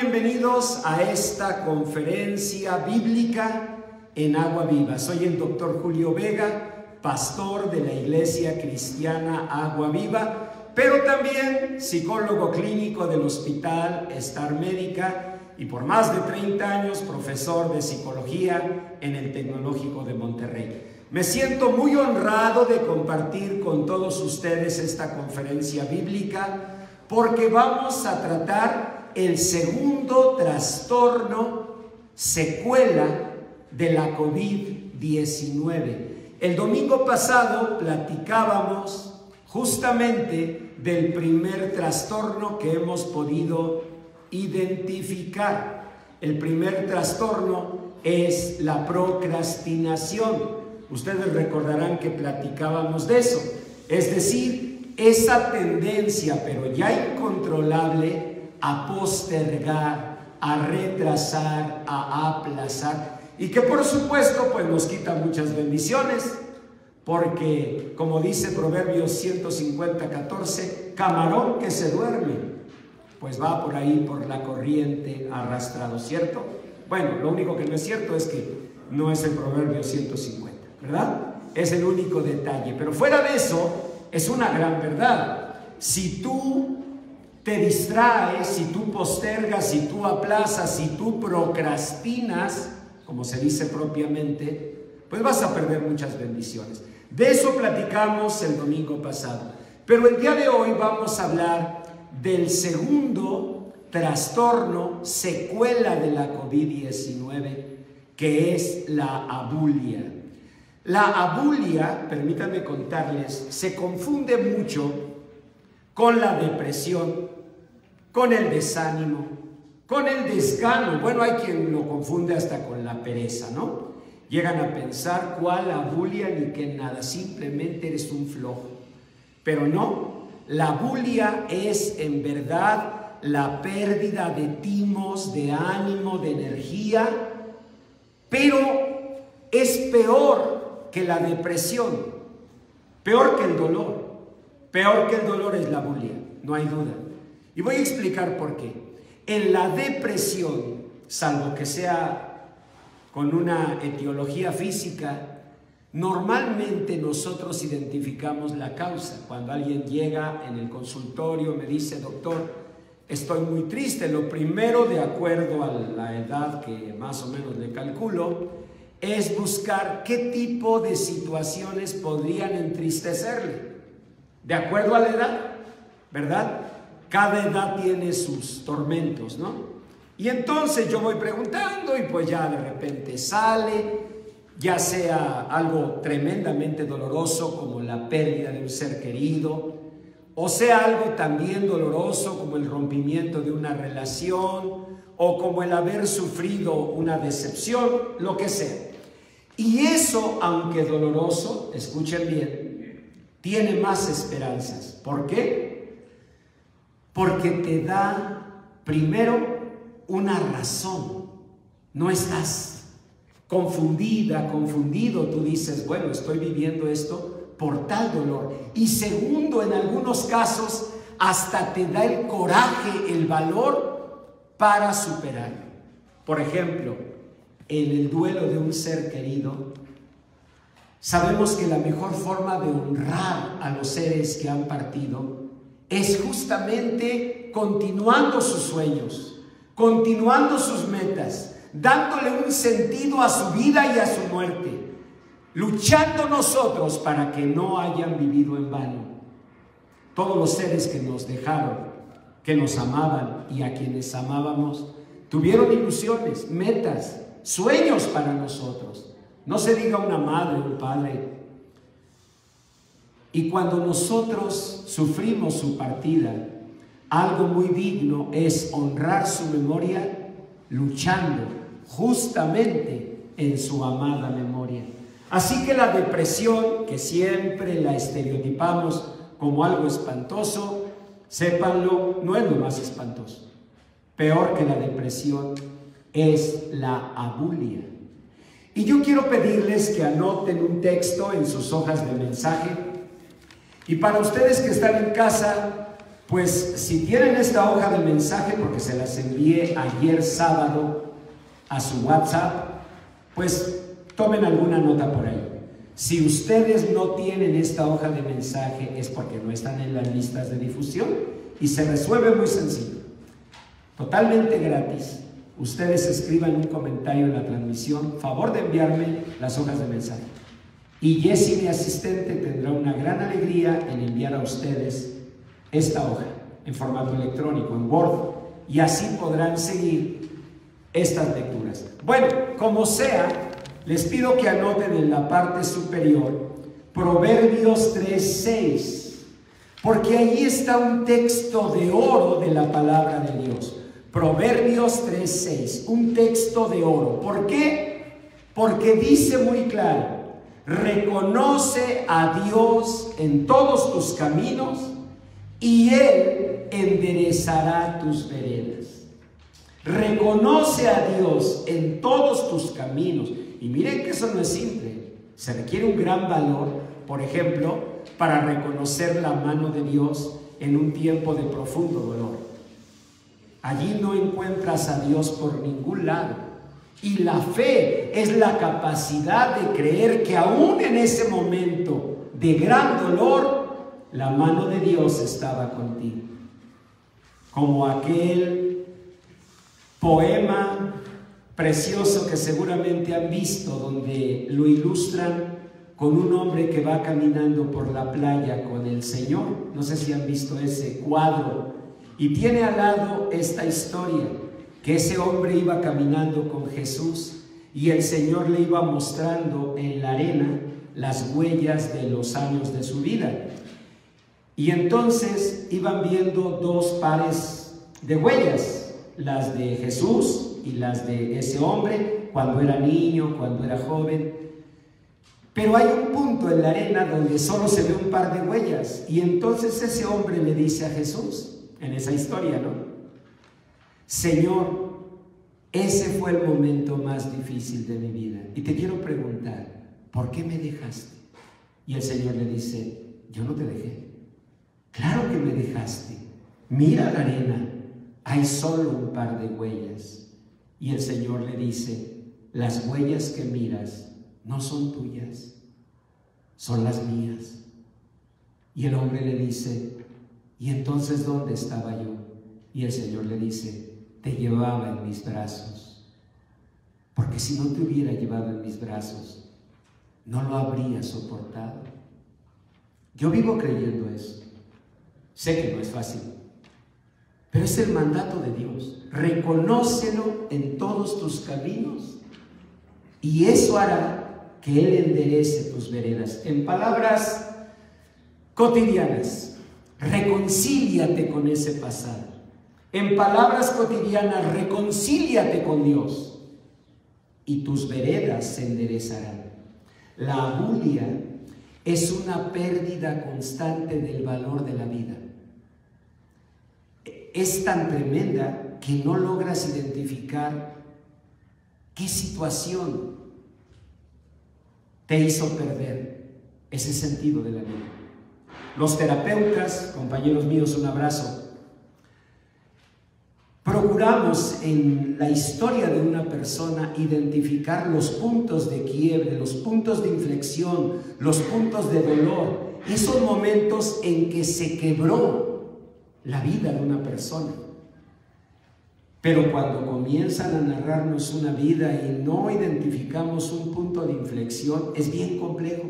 bienvenidos a esta conferencia bíblica en Agua Viva. Soy el doctor Julio Vega, pastor de la Iglesia Cristiana Agua Viva, pero también psicólogo clínico del Hospital Star Médica y por más de 30 años profesor de psicología en el Tecnológico de Monterrey. Me siento muy honrado de compartir con todos ustedes esta conferencia bíblica porque vamos a tratar el segundo trastorno secuela de la COVID-19. El domingo pasado platicábamos justamente del primer trastorno que hemos podido identificar. El primer trastorno es la procrastinación. Ustedes recordarán que platicábamos de eso, es decir, esa tendencia, pero ya incontrolable, a postergar, a retrasar, a aplazar, y que por supuesto pues nos quita muchas bendiciones, porque como dice Proverbios 150:14, camarón que se duerme, pues va por ahí por la corriente arrastrado, ¿cierto? Bueno, lo único que no es cierto es que no es el Proverbio 150, ¿verdad? Es el único detalle, pero fuera de eso, es una gran verdad. Si tú te distraes, si tú postergas, si tú aplazas, si tú procrastinas, como se dice propiamente, pues vas a perder muchas bendiciones. De eso platicamos el domingo pasado. Pero el día de hoy vamos a hablar del segundo trastorno secuela de la COVID-19, que es la abulia. La abulia, permítanme contarles, se confunde mucho con la depresión, con el desánimo, con el desgano. Bueno, hay quien lo confunde hasta con la pereza, ¿no? Llegan a pensar cuál abulia ni que nada, simplemente eres un flojo. Pero no, la abulia es en verdad la pérdida de timos, de ánimo, de energía, pero es peor que la depresión, peor que el dolor. Peor que el dolor es la abulia, no hay duda. Y voy a explicar por qué. En la depresión, salvo que sea con una etiología física, normalmente nosotros identificamos la causa. Cuando alguien llega en el consultorio, me dice, doctor, estoy muy triste. Lo primero, de acuerdo a la edad que más o menos le calculo, es buscar qué tipo de situaciones podrían entristecerle. De acuerdo a la edad, ¿verdad? Cada edad tiene sus tormentos, ¿no? Y entonces yo voy preguntando y pues ya de repente sale, ya sea algo tremendamente doloroso como la pérdida de un ser querido, o sea algo también doloroso como el rompimiento de una relación, o como el haber sufrido una decepción, lo que sea. Y eso, aunque doloroso, escuchen bien, tiene más esperanzas. ¿Por qué? Porque te da, primero, una razón. No estás confundida, confundido. Tú dices, bueno, estoy viviendo esto por tal dolor. Y segundo, en algunos casos, hasta te da el coraje, el valor para superar. Por ejemplo, en el duelo de un ser querido, sabemos que la mejor forma de honrar a los seres que han partido es justamente continuando sus sueños, continuando sus metas, dándole un sentido a su vida y a su muerte, luchando nosotros para que no hayan vivido en vano. Todos los seres que nos dejaron, que nos amaban y a quienes amábamos, tuvieron ilusiones, metas, sueños para nosotros. No se diga una madre, un padre. Y cuando nosotros sufrimos su partida, algo muy digno es honrar su memoria luchando justamente en su amada memoria. Así que la depresión, que siempre la estereotipamos como algo espantoso, sépanlo, no es lo más espantoso. Peor que la depresión es la abulia. Y yo quiero pedirles que anoten un texto en sus hojas de mensaje. Y para ustedes que están en casa, Pues si tienen esta hoja de mensaje, porque se las envié ayer sábado a su WhatsApp, pues tomen alguna nota por ahí. Si ustedes no tienen esta hoja de mensaje es porque no están en las listas de difusión y se resuelve muy sencillo, totalmente gratis. Ustedes escriban un comentario en la transmisión, favor de enviarme las hojas de mensaje, y Jessie, mi asistente, tendrá una gran alegría en enviar a ustedes esta hoja en formato electrónico, en Word, y así podrán seguir estas lecturas. Bueno, como sea, les pido que anoten en la parte superior Proverbios 3:6, porque ahí está un texto de oro de la palabra de Dios. Proverbios 3:6, un texto de oro. ¿Por qué? Porque dice muy claro: reconoce a Dios en todos tus caminos y Él enderezará tus veredas. Reconoce a Dios en todos tus caminos. Y miren que eso no es simple. Se requiere un gran valor, por ejemplo, para reconocer la mano de Dios en un tiempo de profundo dolor. Allí no encuentras a Dios por ningún lado. Y la fe es la capacidad de creer que aún en ese momento de gran dolor, la mano de Dios estaba contigo. Como aquel poema precioso que seguramente han visto, donde lo ilustran con un hombre que va caminando por la playa con el Señor. No sé si han visto ese cuadro. Y tiene al lado esta historia, que ese hombre iba caminando con Jesús y el Señor le iba mostrando en la arena las huellas de los años de su vida. Y entonces iban viendo dos pares de huellas, las de Jesús y las de ese hombre, cuando era niño, cuando era joven. Pero hay un punto en la arena donde solo se ve un par de huellas, y entonces ese hombre le dice a Jesús, en esa historia, ¿no? Señor, ese fue el momento más difícil de mi vida, y te quiero preguntar, ¿por qué me dejaste? Y el Señor le dice, yo no te dejé. Claro que me dejaste. Mira la arena, hay solo un par de huellas. Y el Señor le dice, las huellas que miras no son tuyas, son las mías. Y el hombre le dice, ¿y entonces dónde estaba yo? Y el Señor le dice, te llevaba en mis brazos, porque si no te hubiera llevado en mis brazos, no lo habría soportado. Yo vivo creyendo eso. Sé que no es fácil, pero es el mandato de Dios. Reconócelo en todos tus caminos y eso hará que Él enderece tus veredas. En palabras cotidianas, reconcíliate con ese pasado. En palabras cotidianas, reconcíliate con Dios y tus veredas se enderezarán. La abulia es una pérdida constante del valor de la vida. Es tan tremenda que no logras identificar qué situación te hizo perder ese sentido de la vida. Los terapeutas, compañeros míos, un abrazo. Procuramos en la historia de una persona identificar los puntos de quiebre, los puntos de inflexión, los puntos de dolor, esos momentos en que se quebró la vida de una persona. Pero cuando comienzan a narrarnos una vida y no identificamos un punto de inflexión, es bien complejo.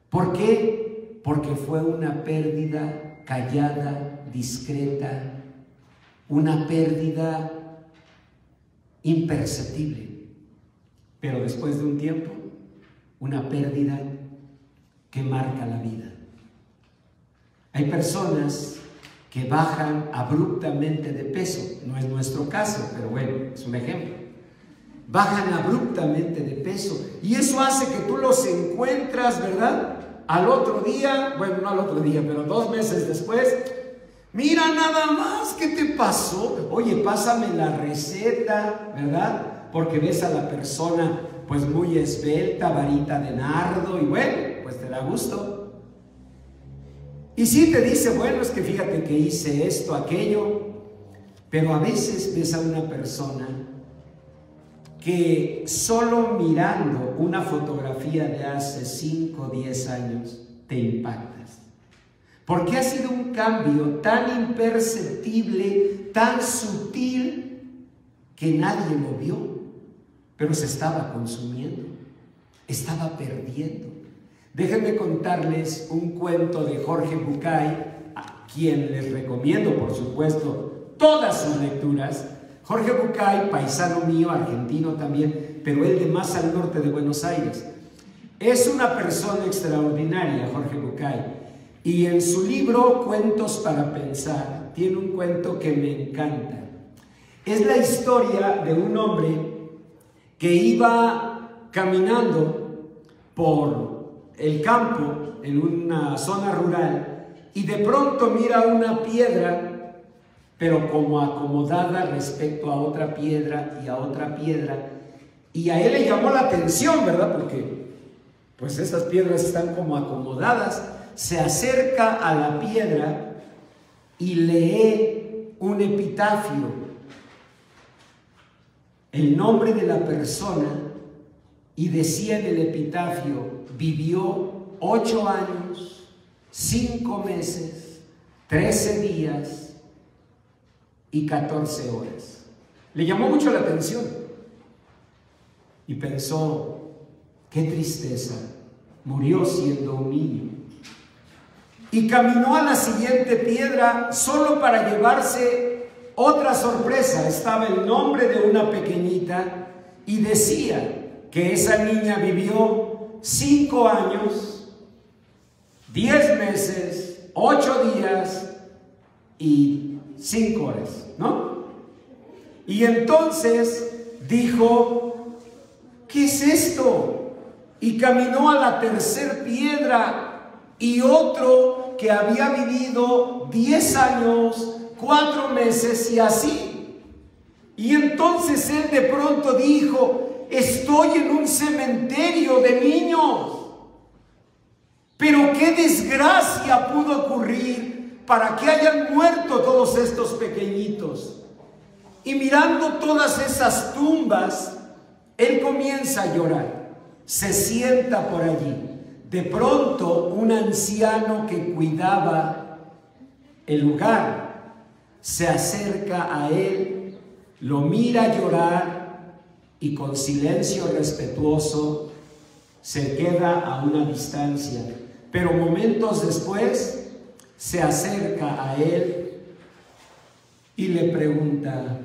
¿Por qué? Porque fue una pérdida callada, discreta, una pérdida imperceptible, pero después de un tiempo, una pérdida que marca la vida. Hay personas que bajan abruptamente de peso, no es nuestro caso, pero bueno, es un ejemplo. Bajan abruptamente de peso y eso hace que tú los encuentras, ¿verdad? Al otro día, bueno, no al otro día, pero 2 meses después, mira nada más, ¿qué te pasó? Oye, pásame la receta, ¿verdad? Porque ves a la persona pues muy esbelta, varita de nardo y bueno, pues te da gusto. Y sí te dice, bueno, es que fíjate que hice esto, aquello, pero a veces ves a una persona que solo mirando una fotografía de hace 5 o 10 años te impactas. Porque ha sido un cambio tan imperceptible, tan sutil, que nadie lo vio, pero se estaba consumiendo, estaba perdiendo. Déjenme contarles un cuento de Jorge Bucay, a quien les recomiendo, por supuesto, todas sus lecturas. Jorge Bucay, paisano mío, argentino también, pero él de más al norte de Buenos Aires. Es una persona extraordinaria, Jorge Bucay. Y en su libro Cuentos para Pensar, tiene un cuento que me encanta. Es la historia de un hombre que iba caminando por el campo, en una zona rural, y de pronto mira una piedra, pero como acomodada respecto a otra piedra y a otra piedra, y a él le llamó la atención, ¿verdad? Porque pues estas piedras están como acomodadas. Se acerca a la piedra y lee un epitafio, el nombre de la persona, y decía en el epitafio: vivió 8 años, 5 meses, 13 días y 14 horas. Le llamó mucho la atención y pensó, qué tristeza, murió siendo un niño. Y caminó a la siguiente piedra solo para llevarse otra sorpresa. Estaba el nombre de una pequeñita y decía que esa niña vivió 5 años, 10 meses, 8 días y 5 horas, ¿no? Y entonces dijo, ¿qué es esto? Y caminó a la tercera piedra, y otro que había vivido 10 años, 4 meses y así. Y entonces él de pronto dijo, estoy en un cementerio de niños. Pero qué desgracia pudo ocurrir para que hayan muerto todos estos pequeñitos. Y mirando todas esas tumbas, él comienza a llorar. Se sienta por allí. De pronto, un anciano que cuidaba el lugar se acerca a él, lo mira llorar y con silencio respetuoso se queda a una distancia. Pero momentos después se acerca a él y le pregunta,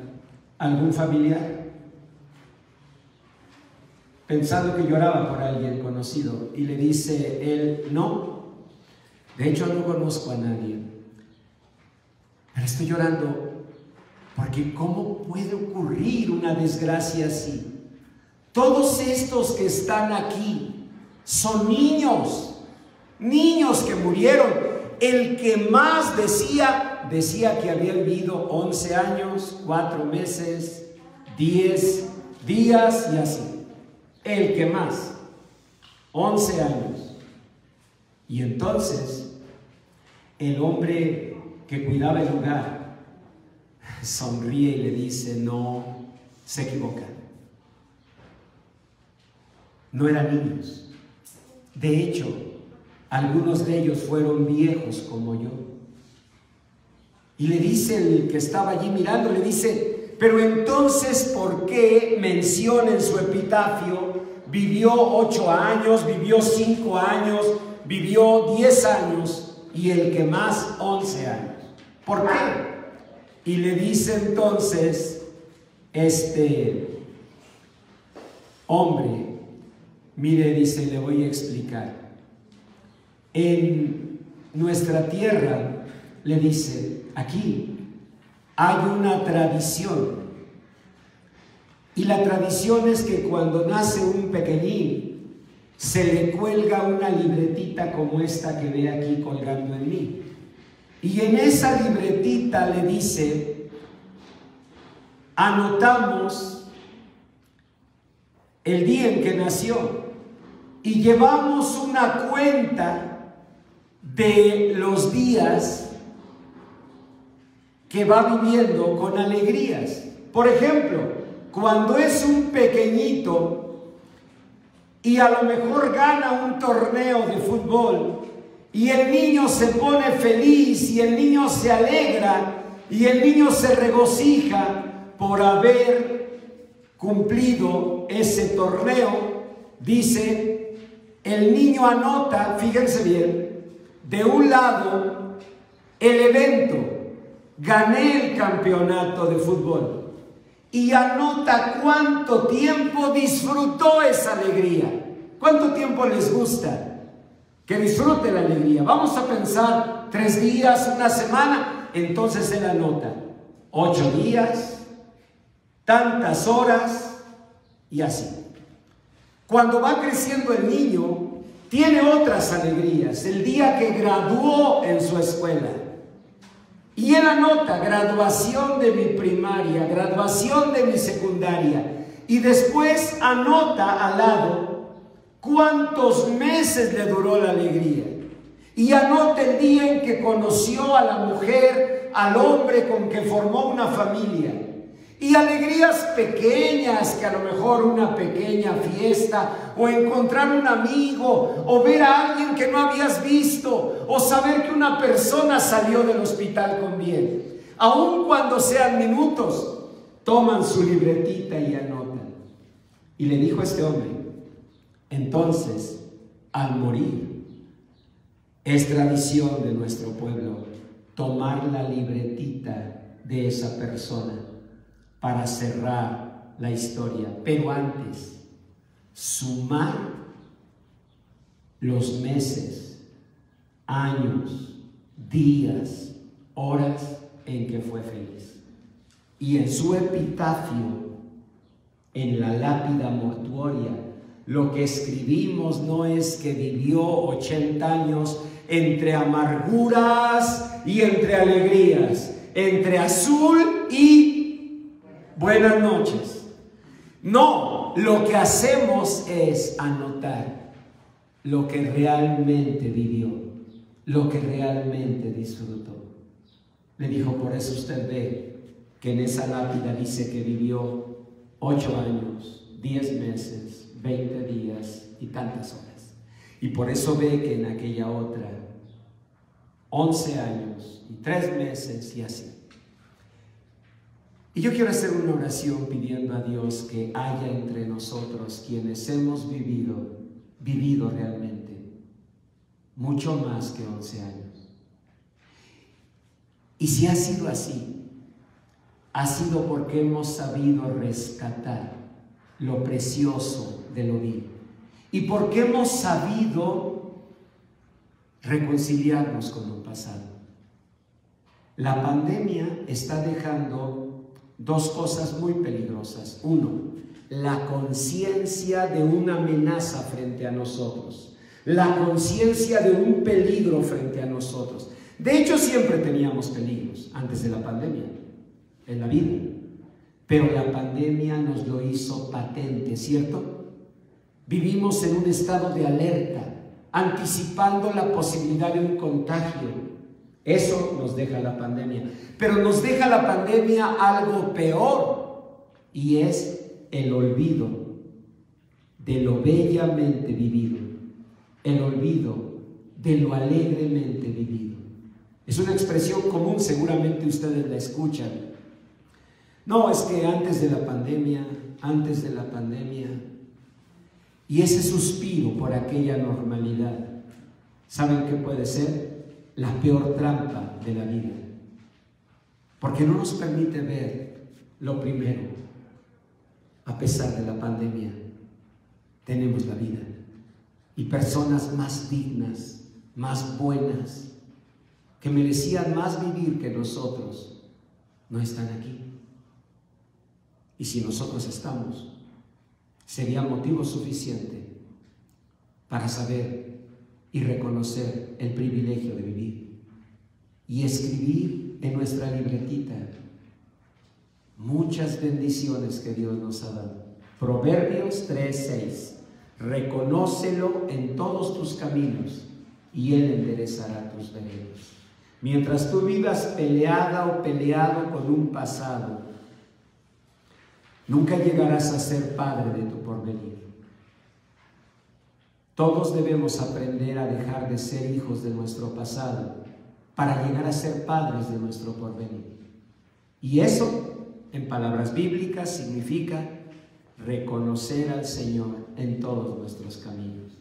¿algún familiar? Pensando que lloraba por alguien conocido, y le dice él, no, de hecho no conozco a nadie, pero estoy llorando porque ¿cómo puede ocurrir una desgracia así? Todos estos que están aquí son niños, niños que murieron. El que más decía que había vivido 11 años, 4 meses, 10 días y así. El que más, 11 años. Y entonces el hombre que cuidaba el lugar sonríe y le dice, no, se equivoca. No eran niños. De hecho, algunos de ellos fueron viejos como yo. Y le dice el que estaba allí mirando, le dice, pero entonces, ¿por qué menciona en su epitafio, vivió 8 años, vivió 5 años, vivió 10 años y el que más 11 años? ¿Por qué? Y le dice entonces este hombre, mire, dice, le voy a explicar. En nuestra tierra, le dice, aquí hay una tradición, y la tradición es que cuando nace un pequeñín se le cuelga una libretita como esta que ve aquí colgando en mí, y en esa libretita le dice, anotamos el día en que nació y llevamos una cuenta de los días que va viviendo con alegrías. Por ejemplo, cuando es un pequeñito y a lo mejor gana un torneo de fútbol y el niño se pone feliz y el niño se alegra y el niño se regocija por haber cumplido ese torneo, dice, el niño anota, fíjense bien, de un lado el evento, gané el campeonato de fútbol, y anota cuánto tiempo disfrutó esa alegría. ¿Cuánto tiempo les gusta que disfrute la alegría? Vamos a pensar 3 días, una semana, entonces él anota 8 días, tantas horas y así. Cuando va creciendo el niño, tiene otras alegrías. El día que graduó en su escuela, y él anota graduación de mi primaria, graduación de mi secundaria, y después anota al lado cuántos meses le duró la alegría, y anota el día en que conoció a la mujer, al hombre con que formó una familia, y alegrías pequeñas, que a lo mejor una pequeña fiesta, o encontrar un amigo, o ver a alguien que no habías visto, o saber que una persona salió del hospital con bien. Aun cuando sean minutos, toman su libretita y anotan. Y le dijo a este hombre, entonces, al morir, es tradición de nuestro pueblo tomar la libretita de esa persona para cerrar la historia, pero antes sumar los meses, años, días, horas en que fue feliz. Y en su epitafio, en la lápida mortuoria, lo que escribimos no es que vivió 80 años entre amarguras y entre alegrías, entre azul y buenas noches. No, lo que hacemos es anotar lo que realmente vivió, lo que realmente disfrutó. Le dijo, por eso usted ve que en esa lápida dice que vivió 8 años, 10 meses, 20 días y tantas horas. Y por eso ve que en aquella otra 11 años y 3 meses y así. Y yo quiero hacer una oración pidiendo a Dios que haya entre nosotros quienes hemos vivido realmente mucho más que 11 años. Y si ha sido así, ha sido porque hemos sabido rescatar lo precioso de lo vil y porque hemos sabido reconciliarnos con el pasado. La pandemia está dejando 2 cosas muy peligrosas. 1, la conciencia de una amenaza frente a nosotros, la conciencia de un peligro frente a nosotros. De hecho, siempre teníamos peligros antes de la pandemia en la vida, pero la pandemia nos lo hizo patente, ¿cierto? Vivimos en un estado de alerta, anticipando la posibilidad de un contagio. Eso nos deja la pandemia, pero nos deja la pandemia algo peor, y es el olvido de lo bellamente vivido, el olvido de lo alegremente vivido. Es una expresión común, seguramente ustedes la escuchan. No, es que antes de la pandemia, y ese suspiro por aquella normalidad, ¿saben qué puede ser? La peor trampa de la vida, porque no nos permite ver lo primero. A pesar de la pandemia, tenemos la vida y personas más dignas, más buenas, que merecían más vivir que nosotros, no están aquí. Y si nosotros estamos, sería motivo suficiente para saber y reconocer el privilegio de vivir y escribir en nuestra libretita muchas bendiciones que Dios nos ha dado. Proverbios 3:6, reconócelo en todos tus caminos y Él enderezará tus veredas. Mientras tú vivas peleada o peleado con un pasado, nunca llegarás a ser padre de tu porvenir. Todos debemos aprender a dejar de ser hijos de nuestro pasado para llegar a ser padres de nuestro porvenir. Y eso, en palabras bíblicas, significa reconocer al Señor en todos nuestros caminos.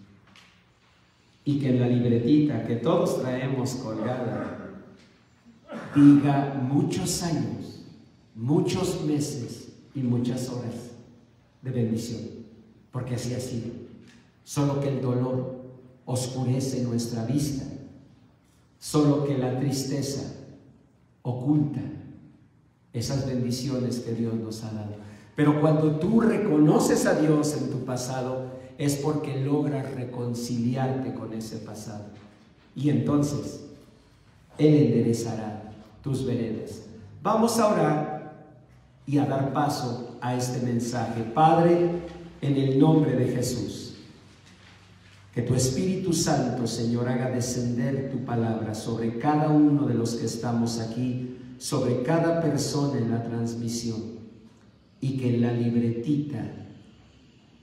Y que en la libretita que todos traemos colgada diga muchos años, muchos meses y muchas horas de bendición, porque así ha sido. Solo que el dolor oscurece nuestra vista, solo que la tristeza oculta esas bendiciones que Dios nos ha dado. Pero cuando tú reconoces a Dios en tu pasado, es porque logras reconciliarte con ese pasado. Y entonces Él enderezará tus veredas. Vamos a orar y a dar paso a este mensaje. Padre, en el nombre de Jesús, que tu Espíritu Santo, Señor, haga descender tu palabra sobre cada uno de los que estamos aquí, sobre cada persona en la transmisión, y que en la libretita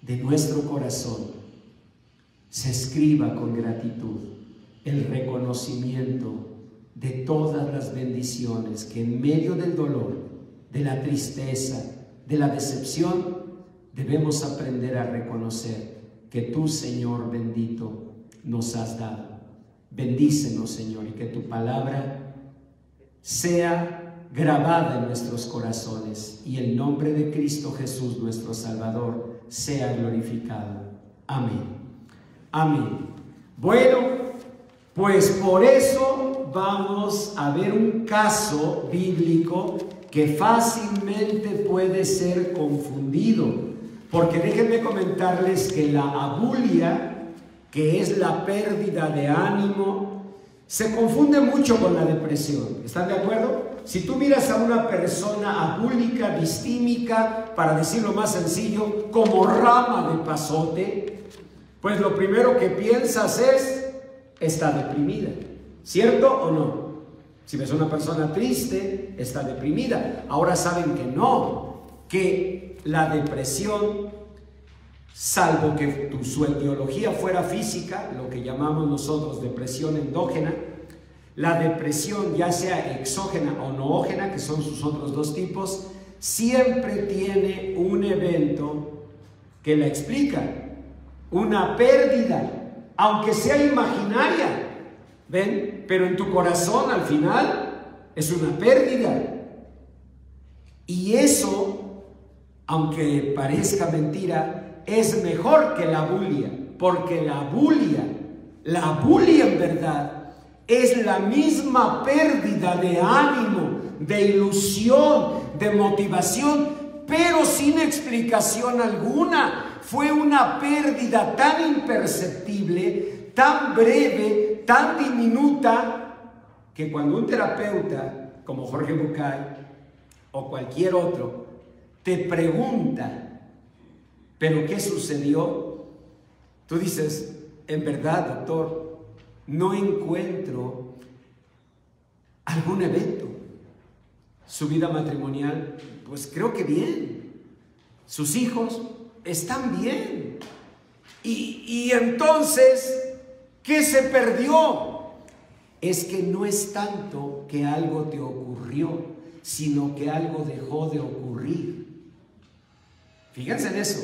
de nuestro corazón se escriba con gratitud el reconocimiento de todas las bendiciones que en medio del dolor, de la tristeza, de la decepción, debemos aprender a reconocer que tú, Señor bendito, nos has dado. Bendícenos, Señor, y que tu palabra sea grabada en nuestros corazones y el nombre de Cristo Jesús, nuestro Salvador, sea glorificado. Amén. Amén. Bueno, pues por eso vamos a ver un caso bíblico que fácilmente puede ser confundido. Porque déjenme comentarles que la abulia, que es la pérdida de ánimo, se confunde mucho con la depresión. ¿Están de acuerdo? Si tú miras a una persona abúlica, distímica, para decirlo más sencillo, como rama de pasote, pues lo primero que piensas es, está deprimida. ¿Cierto o no? Si ves a una persona triste, está deprimida. Ahora saben que no, que la depresión, salvo que su etiología fuera física, lo que llamamos nosotros depresión endógena, la depresión, ya sea exógena o noógena, que son sus otros dos tipos, siempre tiene un evento que la explica, una pérdida, aunque sea imaginaria, ¿ven? Pero en tu corazón al final es una pérdida. Y eso, aunque parezca mentira, es mejor que la bulia, porque la bulia en verdad es la misma pérdida de ánimo, de ilusión, de motivación, pero sin explicación alguna. Fue una pérdida tan imperceptible, tan breve, tan diminuta, que cuando un terapeuta como Jorge Bucay o cualquier otro te pregunta, ¿pero qué sucedió? Tú dices, en verdad, doctor, no encuentro algún evento. Su vida matrimonial, pues creo que bien. Sus hijos están bien. Y entonces, ¿qué se perdió? Es que no es tanto que algo te ocurrió, sino que algo dejó de ocurrir. Fíjense en eso.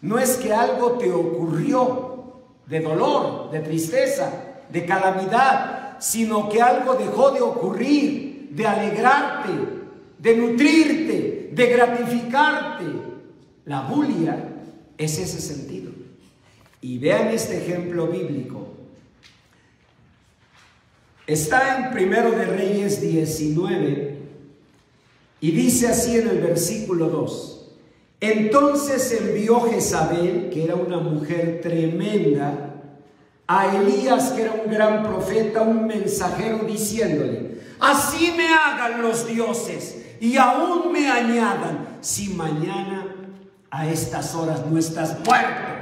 No es que algo te ocurrió de dolor, de tristeza, de calamidad, sino que algo dejó de ocurrir, de alegrarte, de nutrirte, de gratificarte. La bulia es ese sentido. Y vean este ejemplo bíblico. Está en 1 de Reyes 19 y dice así en el versículo 2. Entonces envió Jezabel, que era una mujer tremenda, a Elías, que era un gran profeta, un mensajero, diciéndole: así me hagan los dioses y aún me añadan, si mañana a estas horas no estás muerto.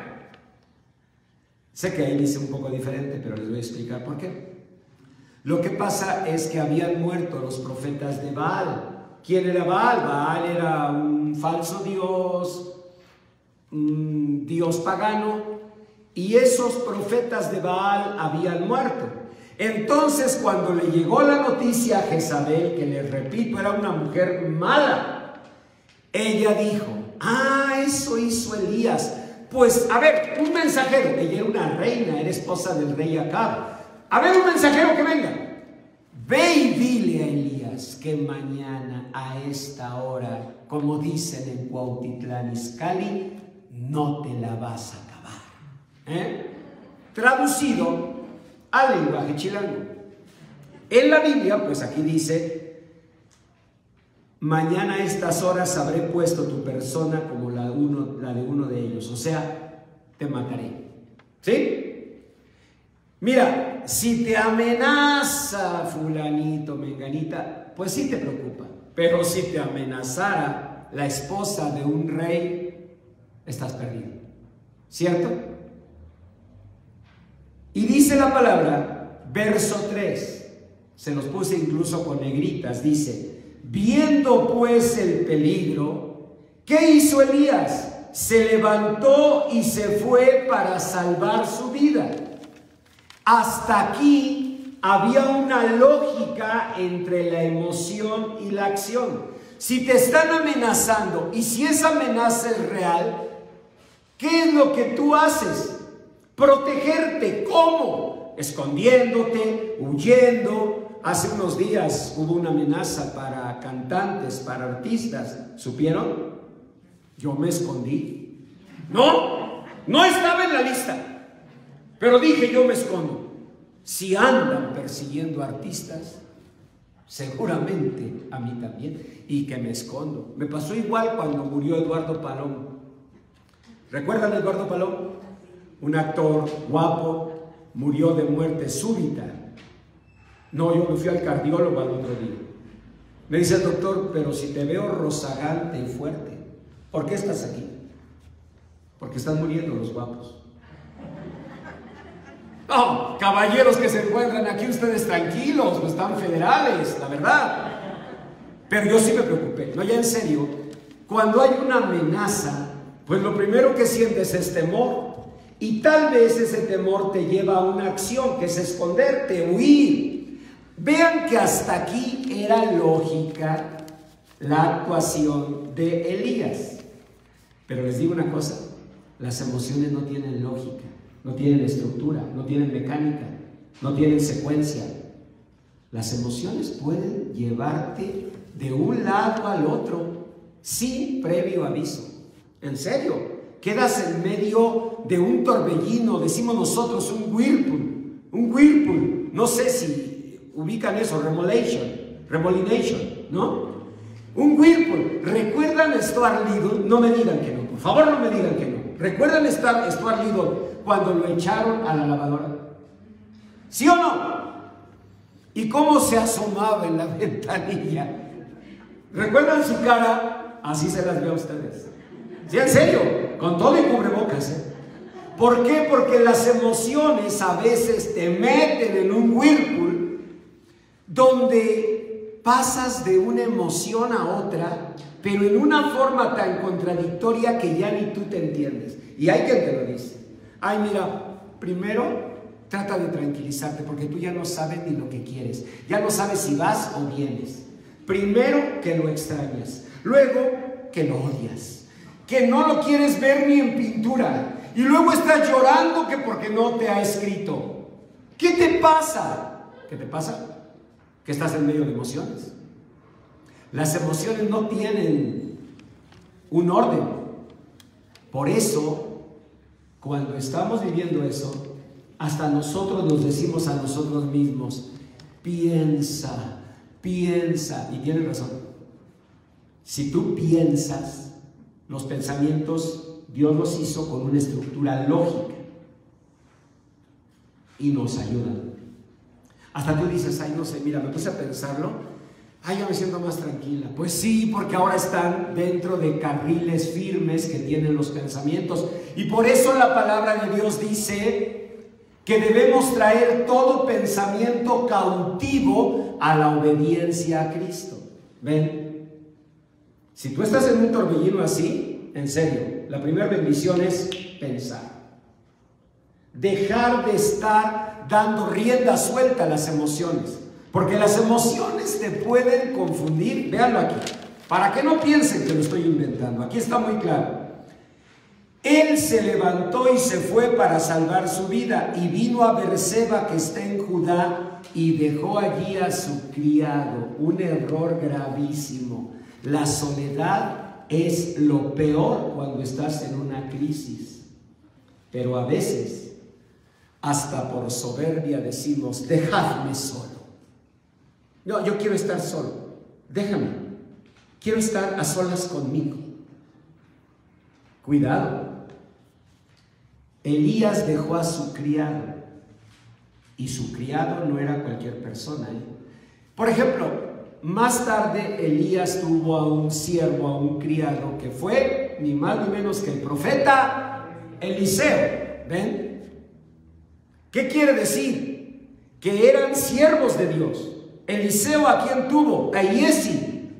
Sé que ahí dice un poco diferente, pero les voy a explicar por qué. Lo que pasa es que habían muerto los profetas de Baal. ¿Quién era Baal? Baal era un falso dios, un dios pagano, y esos profetas de Baal habían muerto. Entonces, cuando le llegó la noticia a Jezabel, que les repito, era una mujer mala, ella dijo: ah, eso hizo Elías. Pues, a ver, un mensajero. Ella era una reina, era esposa del rey Acab. A ver, un mensajero que venga. Ve y dile a Elías que mañana a esta hora, como dicen en Cuautitlán Izcalli, no te la vas a acabar. Traducido al lenguaje chilango. En la Biblia, pues aquí dice: mañana a estas horas habré puesto tu persona como la de uno de ellos. O sea, te mataré. ¿Sí? Mira, si te amenaza fulanito, menganita, pues sí te preocupa. Pero si te amenazara la esposa de un rey, estás perdido. ¿Cierto? Y dice la palabra, verso 3, se los puse incluso con negritas, dice: viendo pues el peligro, ¿qué hizo Elías? Se levantó y se fue para salvar su vida. Hasta aquí había una lógica entre la emoción y la acción. Si te están amenazando y si esa amenaza es real, ¿qué es lo que tú haces? Protegerte. ¿Cómo? Escondiéndote, huyendo. Hace unos días hubo una amenaza para cantantes, para artistas. ¿Supieron? Yo me escondí. No estaba en la lista. Pero dije, yo me escondo. Si andan persiguiendo artistas, seguramente a mí también. Y que me escondo. Me pasó igual cuando murió Eduardo Palom. ¿Recuerdan a Eduardo Palom? Un actor guapo, murió de muerte súbita. No, yo me fui al cardiólogo al otro día. Me dice el doctor: pero si te veo rozagante y fuerte, ¿por qué estás aquí? Porque están muriendo los guapos. Oh, caballeros que se encuentran aquí, ustedes tranquilos, no están federales, la verdad. Pero yo sí me preocupé. No, ya en serio, cuando hay una amenaza, pues lo primero que sientes es temor. Y tal vez ese temor te lleva a una acción, que es esconderte, huir. Vean que hasta aquí era lógica la actuación de Elías. Pero les digo una cosa: las emociones no tienen lógica, no tienen estructura, no tienen mecánica, no tienen secuencia. Las emociones pueden llevarte de un lado al otro sin previo aviso. En serio. Quedas en medio de un torbellino, decimos nosotros un whirlpool, no sé si ubican eso, remolination, ¿no? Un whirlpool. ¿Recuerdan Stuart Little? No me digan que no, por favor, no me digan que no. ¿Recuerdan Stuart Little cuando lo echaron a la lavadora? ¿Sí o no? ¿Y cómo se asomaba en la ventanilla? ¿Recuerdan su cara? Así se las veo a ustedes. Sí, en serio, con todo y cubrebocas, ¿eh? ¿Por qué? Porque las emociones a veces te meten en un whirlpool donde pasas de una emoción a otra, pero en una forma tan contradictoria que ya ni tú te entiendes. Y hay quien te lo dice: ay, mira, primero trata de tranquilizarte, porque tú ya no sabes ni lo que quieres, ya no sabes si vas o vienes. Primero que lo extrañas, luego que lo odias, que no lo quieres ver ni en pintura, y luego estás llorando que porque no te ha escrito. ¿Qué te pasa? ¿Qué te pasa? Que estás en medio de emociones. Las emociones no tienen un orden. Por eso, cuando estamos viviendo eso, hasta nosotros nos decimos a nosotros mismos: piensa, piensa. Y tienes razón. Si tú piensas, los pensamientos Dios los hizo con una estructura lógica y nos ayudan. Hasta tú dices: ay, no sé, mira, me puse a pensarlo, ay, yo me siento más tranquila. Pues sí, porque ahora están dentro de carriles firmes que tienen los pensamientos. Y por eso la palabra de Dios dice que debemos traer todo pensamiento cautivo a la obediencia a Cristo. ¿Ven? Si tú estás en un torbellino así, en serio, la primera bendición es pensar. Dejar de estar dando rienda suelta a las emociones, porque las emociones te pueden confundir. Véanlo aquí, para que no piensen que lo estoy inventando. Aquí está muy claro. Él se levantó y se fue para salvar su vida, y vino a Berseba, que está en Judá, y dejó allí a su criado. Un error gravísimo. La soledad es lo peor cuando estás en una crisis, pero a veces hasta por soberbia decimos: dejadme solo. No, yo quiero estar solo, déjame, quiero estar a solas conmigo. Cuidado. Elías dejó a su criado, y su criado no era cualquier persona, ¿eh? Por ejemplo, más tarde Elías tuvo a un siervo, a un criado, que fue ni más ni menos que el profeta Eliseo. ¿Ven? ¿Qué quiere decir? Que eran siervos de Dios. Eliseo, ¿a quién tuvo? A Giesi,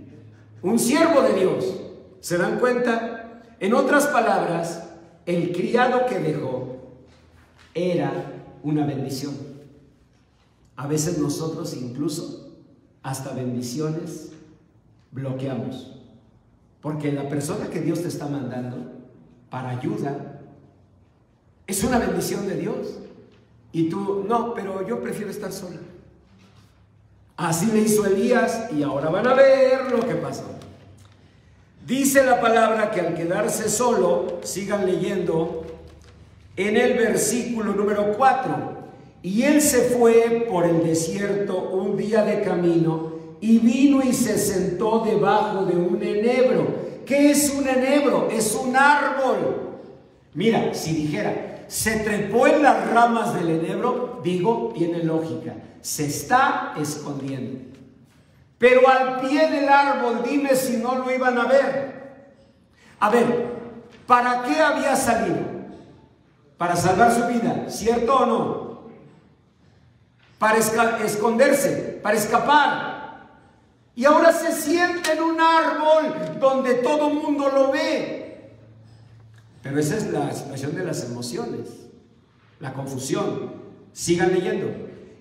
un siervo de Dios. ¿Se dan cuenta? En otras palabras, el criado que dejó era una bendición. A veces nosotros incluso hasta bendiciones bloqueamos, porque la persona que Dios te está mandando para ayuda es una bendición de Dios, y tú: no, pero yo prefiero estar sola. Así le hizo Elías, y ahora van a ver lo que pasó. Dice la palabra que al quedarse solo, sigan leyendo en el versículo número 4, y él se fue por el desierto un día de camino, y vino y se sentó debajo de un enebro. ¿Qué es un enebro? Es un árbol. Mira, si dijera: se trepó en las ramas del enebro, digo, tiene lógica, se está escondiendo. Pero al pie del árbol, dime si no lo iban a ver. A ver, ¿para qué había salido? Para salvar su vida, ¿cierto o no? Para esconderse, para escapar. Y ahora se sienta en un árbol donde todo el mundo lo ve. Pero esa es la expresión de las emociones, la confusión. Sigan leyendo.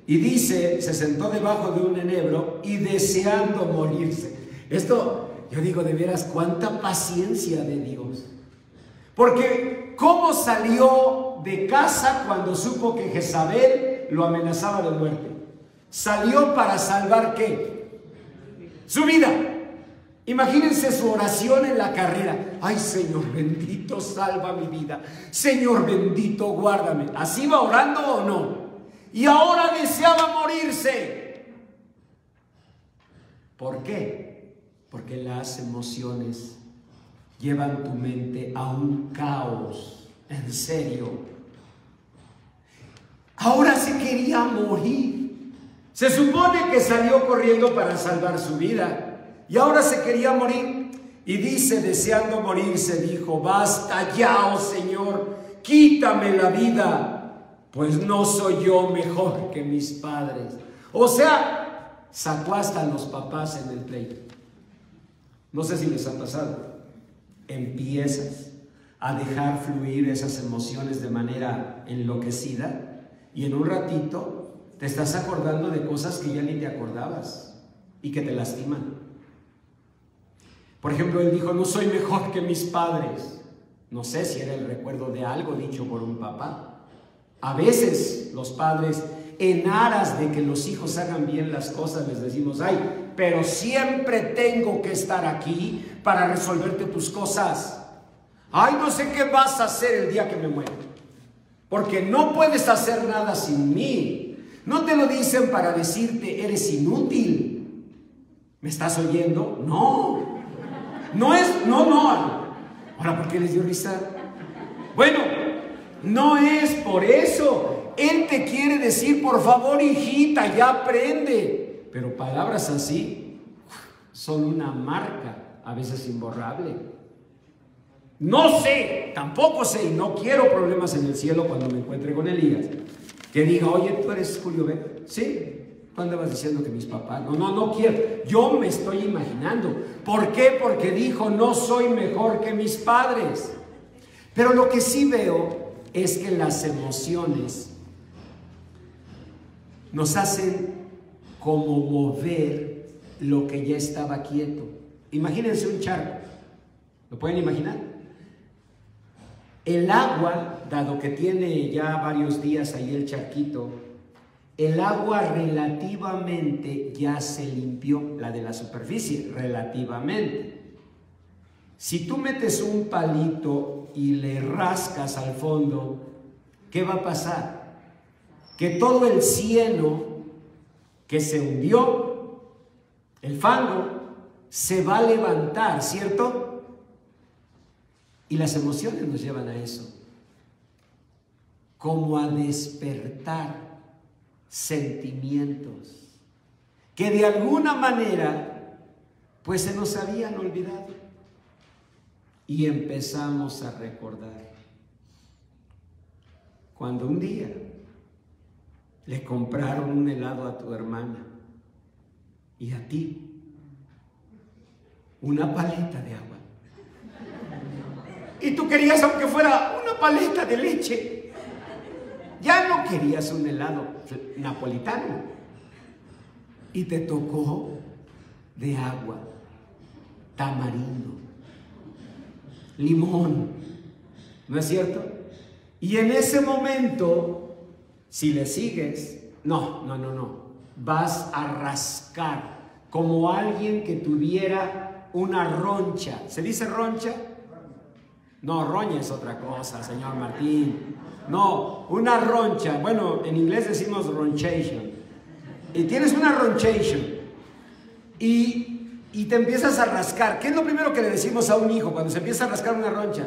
Y dice: se sentó debajo de un enebro y deseando morirse. Esto, yo digo, de veras, cuánta paciencia de Dios. Porque ¿cómo salió de casa cuando supo que Jezabel lo amenazaba de muerte? Salió para salvar ¿qué? Su vida. Imagínense su oración en la carrera: ay, Señor bendito, salva mi vida. Señor bendito, guárdame. ¿Así va orando o no? Y ahora deseaba morirse. ¿Por qué? Porque las emociones llevan tu mente a un caos. En serio. Ahora se quería morir. Se supone que salió corriendo para salvar su vida, y ahora se quería morir. Y dice: deseando morirse, dijo: basta ya, oh Señor, quítame la vida, pues no soy yo mejor que mis padres. O sea, sacó hasta los papás en el pleito. No sé si les ha pasado. Empiezas a dejar fluir esas emociones de manera enloquecida, y en un ratito te estás acordando de cosas que ya ni te acordabas y que te lastiman. Por ejemplo, él dijo: no soy mejor que mis padres. No sé si era el recuerdo de algo dicho por un papá. A veces los padres, en aras de que los hijos hagan bien las cosas, les decimos: ay, pero siempre tengo que estar aquí para resolverte tus cosas. Ay, no sé qué vas a hacer el día que me muera, porque no puedes hacer nada sin mí. No te lo dicen para decirte: eres inútil. ¿Me estás oyendo? No. No es, no. Ahora, ¿por qué les dio risa? Bueno, no es por eso. Él te quiere decir: por favor, hijita, ya aprende. Pero palabras así son una marca, a veces imborrable. No sé, tampoco sé, y no quiero problemas en el cielo cuando me encuentre con Elías. Que diga, oye, ¿tú eres Julio Vega? Sí. ¿Tú andabas diciendo que mis papás? No quiero. Yo me estoy imaginando. ¿Por qué? Porque dijo, no soy mejor que mis padres. Pero lo que sí veo es que las emociones nos hacen como mover lo que ya estaba quieto. Imagínense un charco. ¿Lo pueden imaginar? El agua, dado que tiene ya varios días ahí el charquito, el agua relativamente ya se limpió, la de la superficie, relativamente. Si tú metes un palito y le rascas al fondo, ¿qué va a pasar? Que todo el cieno que se hundió, el fango, se va a levantar, ¿cierto? Y las emociones nos llevan a eso, como a despertar sentimientos que de alguna manera pues se nos habían olvidado y empezamos a recordar. Cuando un día le compraron un helado a tu hermana y a ti una paleta de agua. Y tú querías, aunque fuera una paleta de leche. Ya no querías un helado napolitano. Y te tocó de agua, tamarindo, limón. ¿No es cierto? Y en ese momento, si le sigues, no. Vas a rascar como alguien que tuviera una roncha. ¿Se dice roncha? No, roña es otra cosa, señor Martín. No, una roncha. Bueno, en inglés decimos ronchation. Y tienes una ronchation y te empiezas a rascar. ¿Qué es lo primero que le decimos a un hijo cuando se empieza a rascar una roncha?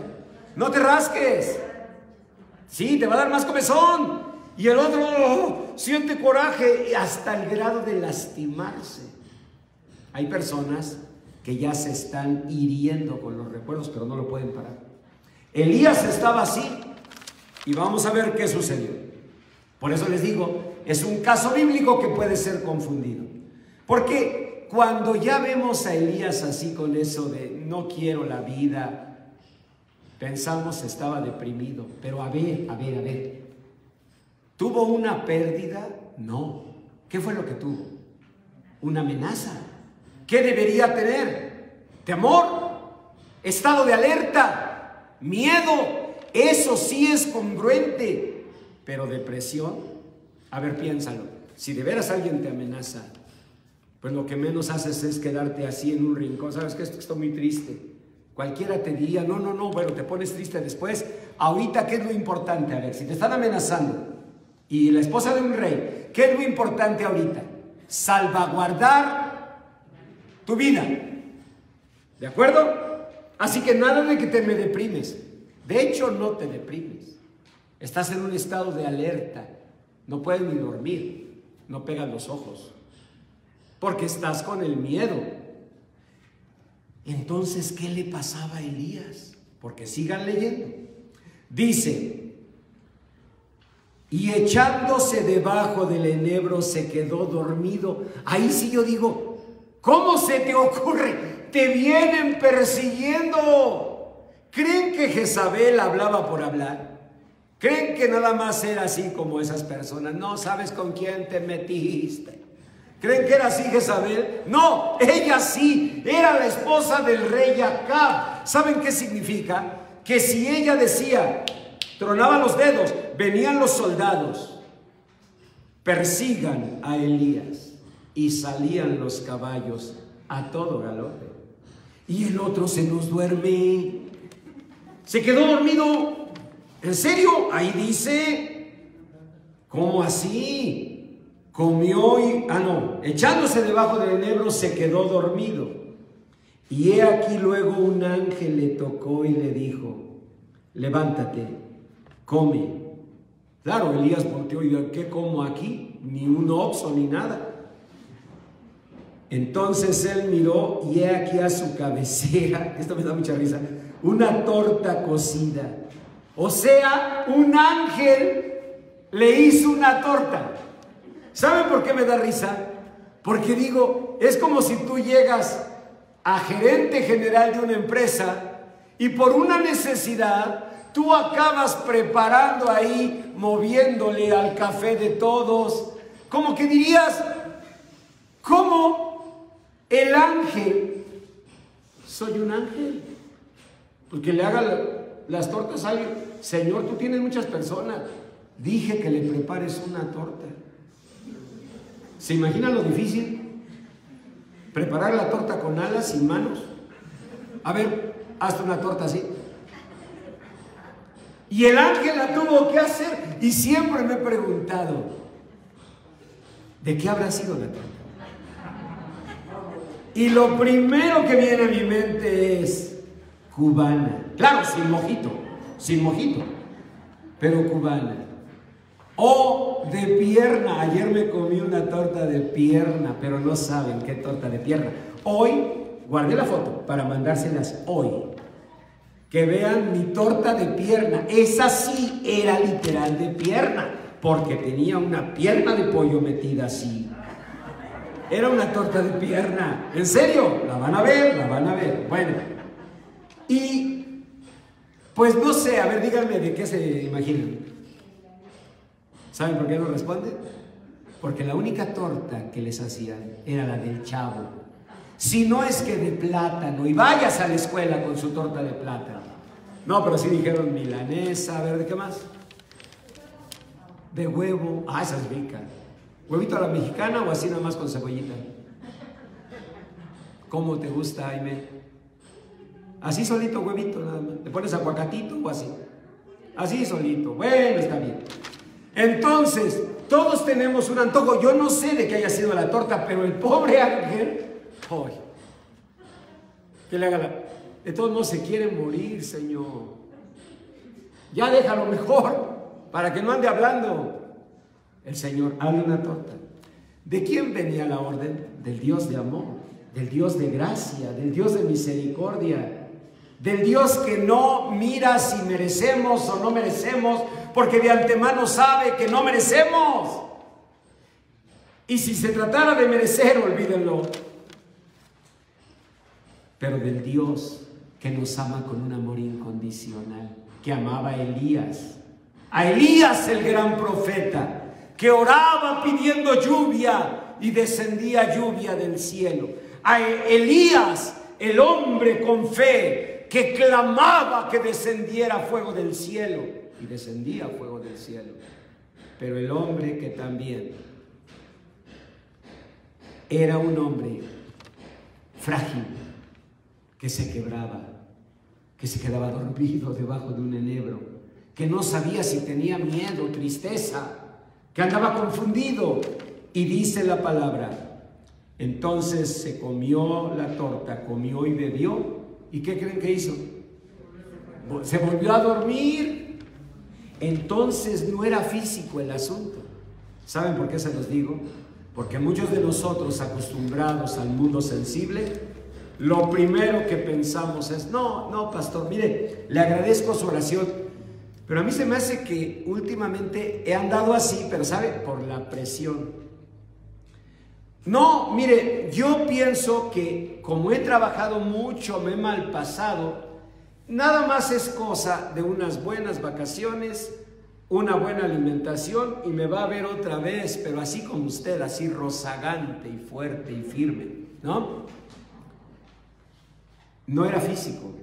No te rasques. Sí, te va a dar más comezón. Y el otro siente coraje hasta el grado de lastimarse. Hay personas que ya se están hiriendo con los recuerdos, pero no lo pueden parar. Elías estaba así y vamos a ver qué sucedió. Por eso les digo, es un caso bíblico que puede ser confundido. Porque cuando ya vemos a Elías así con eso de no quiero la vida, pensamos estaba deprimido. Pero a ver. ¿Tuvo una pérdida? No. ¿Qué fue lo que tuvo? Una amenaza. ¿Qué debería tener? Temor, estado de alerta, miedo. Eso sí es congruente. Pero depresión, a ver, piénsalo. Si de veras alguien te amenaza, pues lo que menos haces es quedarte así en un rincón. ¿Sabes qué? Estoy muy triste. Cualquiera te diría, no, bueno, te pones triste después. Ahorita, ¿qué es lo importante? A ver, si te están amenazando y la esposa de un rey, ¿qué es lo importante ahorita? Salvaguardar tu vida. ¿De acuerdo? Así que nada de que te me deprimes. De hecho, no te deprimes. Estás en un estado de alerta. No puedes ni dormir. No pegas los ojos. Porque estás con el miedo. Entonces, ¿qué le pasaba a Elías? Porque sigan leyendo. Dice, y echándose debajo del enebro se quedó dormido. Ahí sí yo digo, ¿cómo se te ocurre? Te vienen persiguiendo. ¿Creen que Jezabel hablaba por hablar? ¿Creen que nada más era así como esas personas? No sabes con quién te metiste. ¿Creen que era así Jezabel? No, ella sí, era la esposa del rey Acab. ¿Saben qué significa? Que si ella decía, tronaba los dedos, venían los soldados, persigan a Elías, y salían los caballos a todo galope. Y el otro se nos duerme. Se quedó dormido. ¿En serio? Ahí dice, ¿cómo así? Comió y, echándose debajo del enebro se quedó dormido. Y he aquí luego un ángel le tocó y le dijo, levántate, come. Claro, Elías volteó y dijo, ¿qué como aquí? Ni un oxo ni nada. Entonces él miró y he aquí a su cabecera, esto me da mucha risa, una torta cocida. O sea, un ángel le hizo una torta. ¿Saben por qué me da risa? Porque digo, es como si tú llegas a gerente general de una empresa y por una necesidad tú acabas preparando ahí, moviéndole al café de todos. Como que dirías, ¿cómo el ángel? Soy un ángel. Porque le haga las tortas a alguien. Señor, tú tienes muchas personas. Dije que le prepares una torta. ¿Se imaginan lo difícil? Preparar la torta con alas, sin manos. A ver, hazte una torta así. Y el ángel la tuvo que hacer. Y siempre me he preguntado, ¿de qué habrá sido la torta? Y lo primero que viene a mi mente es cubana. Claro, sin mojito, pero cubana. O de pierna. Ayer me comí una torta de pierna, pero no saben qué torta de pierna. Hoy, guardé la foto para mandárselas hoy. Que vean mi torta de pierna. Esa sí era literal de pierna, porque tenía una pierna de pollo metida así. Era una torta de pierna. ¿En serio? La van a ver. Bueno. Y, pues no sé, a ver, díganme de qué se imaginan. ¿Saben por qué no responden? Porque la única torta que les hacían era la del Chavo. Si no es que de plátano, y vayas a la escuela con su torta de plátano. No, pero sí dijeron milanesa, a ver, ¿de qué más? De huevo. Ah, esa es rica. ¿Huevito a la mexicana o así nada más con cebollita? ¿Cómo te gusta, Jaime? Así solito, huevito nada más. ¿Le pones aguacatito o así? Así solito. Bueno, está bien. Entonces, todos tenemos un antojo. Yo no sé de qué haya sido la torta, pero el pobre ángel, ¡ay! Que le haga la... De todos modos se quiere morir, Señor. Ya déjalo mejor, para que no ande hablando. El Señor, hazle una torta. ¿De quién venía la orden? Del Dios de amor, del Dios de gracia, del Dios de misericordia, del Dios que no mira si merecemos o no merecemos, porque de antemano sabe que no merecemos. Y si se tratara de merecer, olvídenlo. Pero del Dios que nos ama con un amor incondicional, que amaba a Elías el gran profeta, que oraba pidiendo lluvia y descendía lluvia del cielo. A Elías, el hombre con fe, que clamaba que descendiera fuego del cielo, y descendía fuego del cielo. Pero el hombre que también era un hombre frágil, que se quebraba, que se quedaba dormido debajo de un enebro, que no sabía si tenía miedo, tristeza, que andaba confundido. Y dice la palabra, entonces se comió la torta, comió y bebió. ¿Y qué creen que hizo? Se volvió a dormir. Entonces no era físico el asunto. ¿Saben por qué se los digo? Porque muchos de nosotros, acostumbrados al mundo sensible, lo primero que pensamos es, no, pastor, mire, le agradezco su oración, pero a mí se me hace que últimamente he andado así, pero ¿sabe? Por la presión. No, mire, yo pienso que como he trabajado mucho, me he malpasado, nada más es cosa de unas buenas vacaciones, una buena alimentación y me va a ver otra vez, pero así como usted, así rozagante y fuerte y firme, ¿no? No era físico.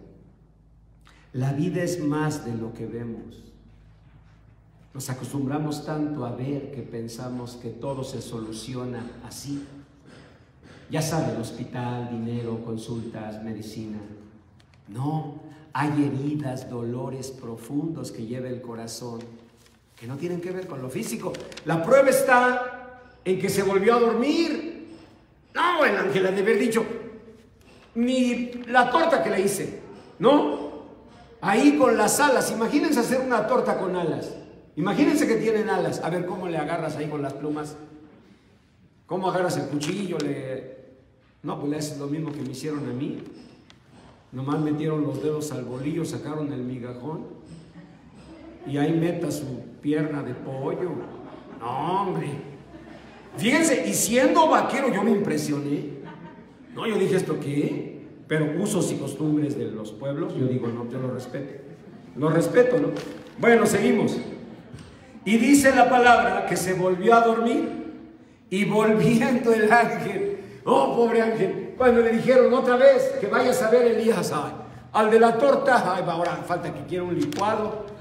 La vida es más de lo que vemos. Nos acostumbramos tanto a ver que pensamos que todo se soluciona así. Ya sabe, el hospital, dinero, consultas, medicina. No, hay heridas, dolores profundos que lleva el corazón, que no tienen que ver con lo físico. La prueba está en que se volvió a dormir. No, el ángel ha de haber dicho, ni la torta que le hice, ¿no? Ahí con las alas, imagínense hacer una torta con alas. Imagínense que tienen alas. A ver cómo le agarras ahí con las plumas. ¿Cómo agarras el cuchillo? No, pues le haces lo mismo que me hicieron a mí. Nomás metieron los dedos al bolillo, sacaron el migajón y ahí meta su pierna de pollo. No, hombre. Fíjense, y siendo vaquero yo me impresioné. No, yo dije, ¿esto qué? Pero usos y costumbres de los pueblos, yo digo, no, yo lo respeto. Lo respeto, ¿no? Bueno, seguimos. Y dice la palabra que se volvió a dormir y volviendo el ángel, oh, pobre ángel, cuando le dijeron otra vez que vayas a ver Elías, ay, al de la torta, ay, ahora falta que quiera un licuado.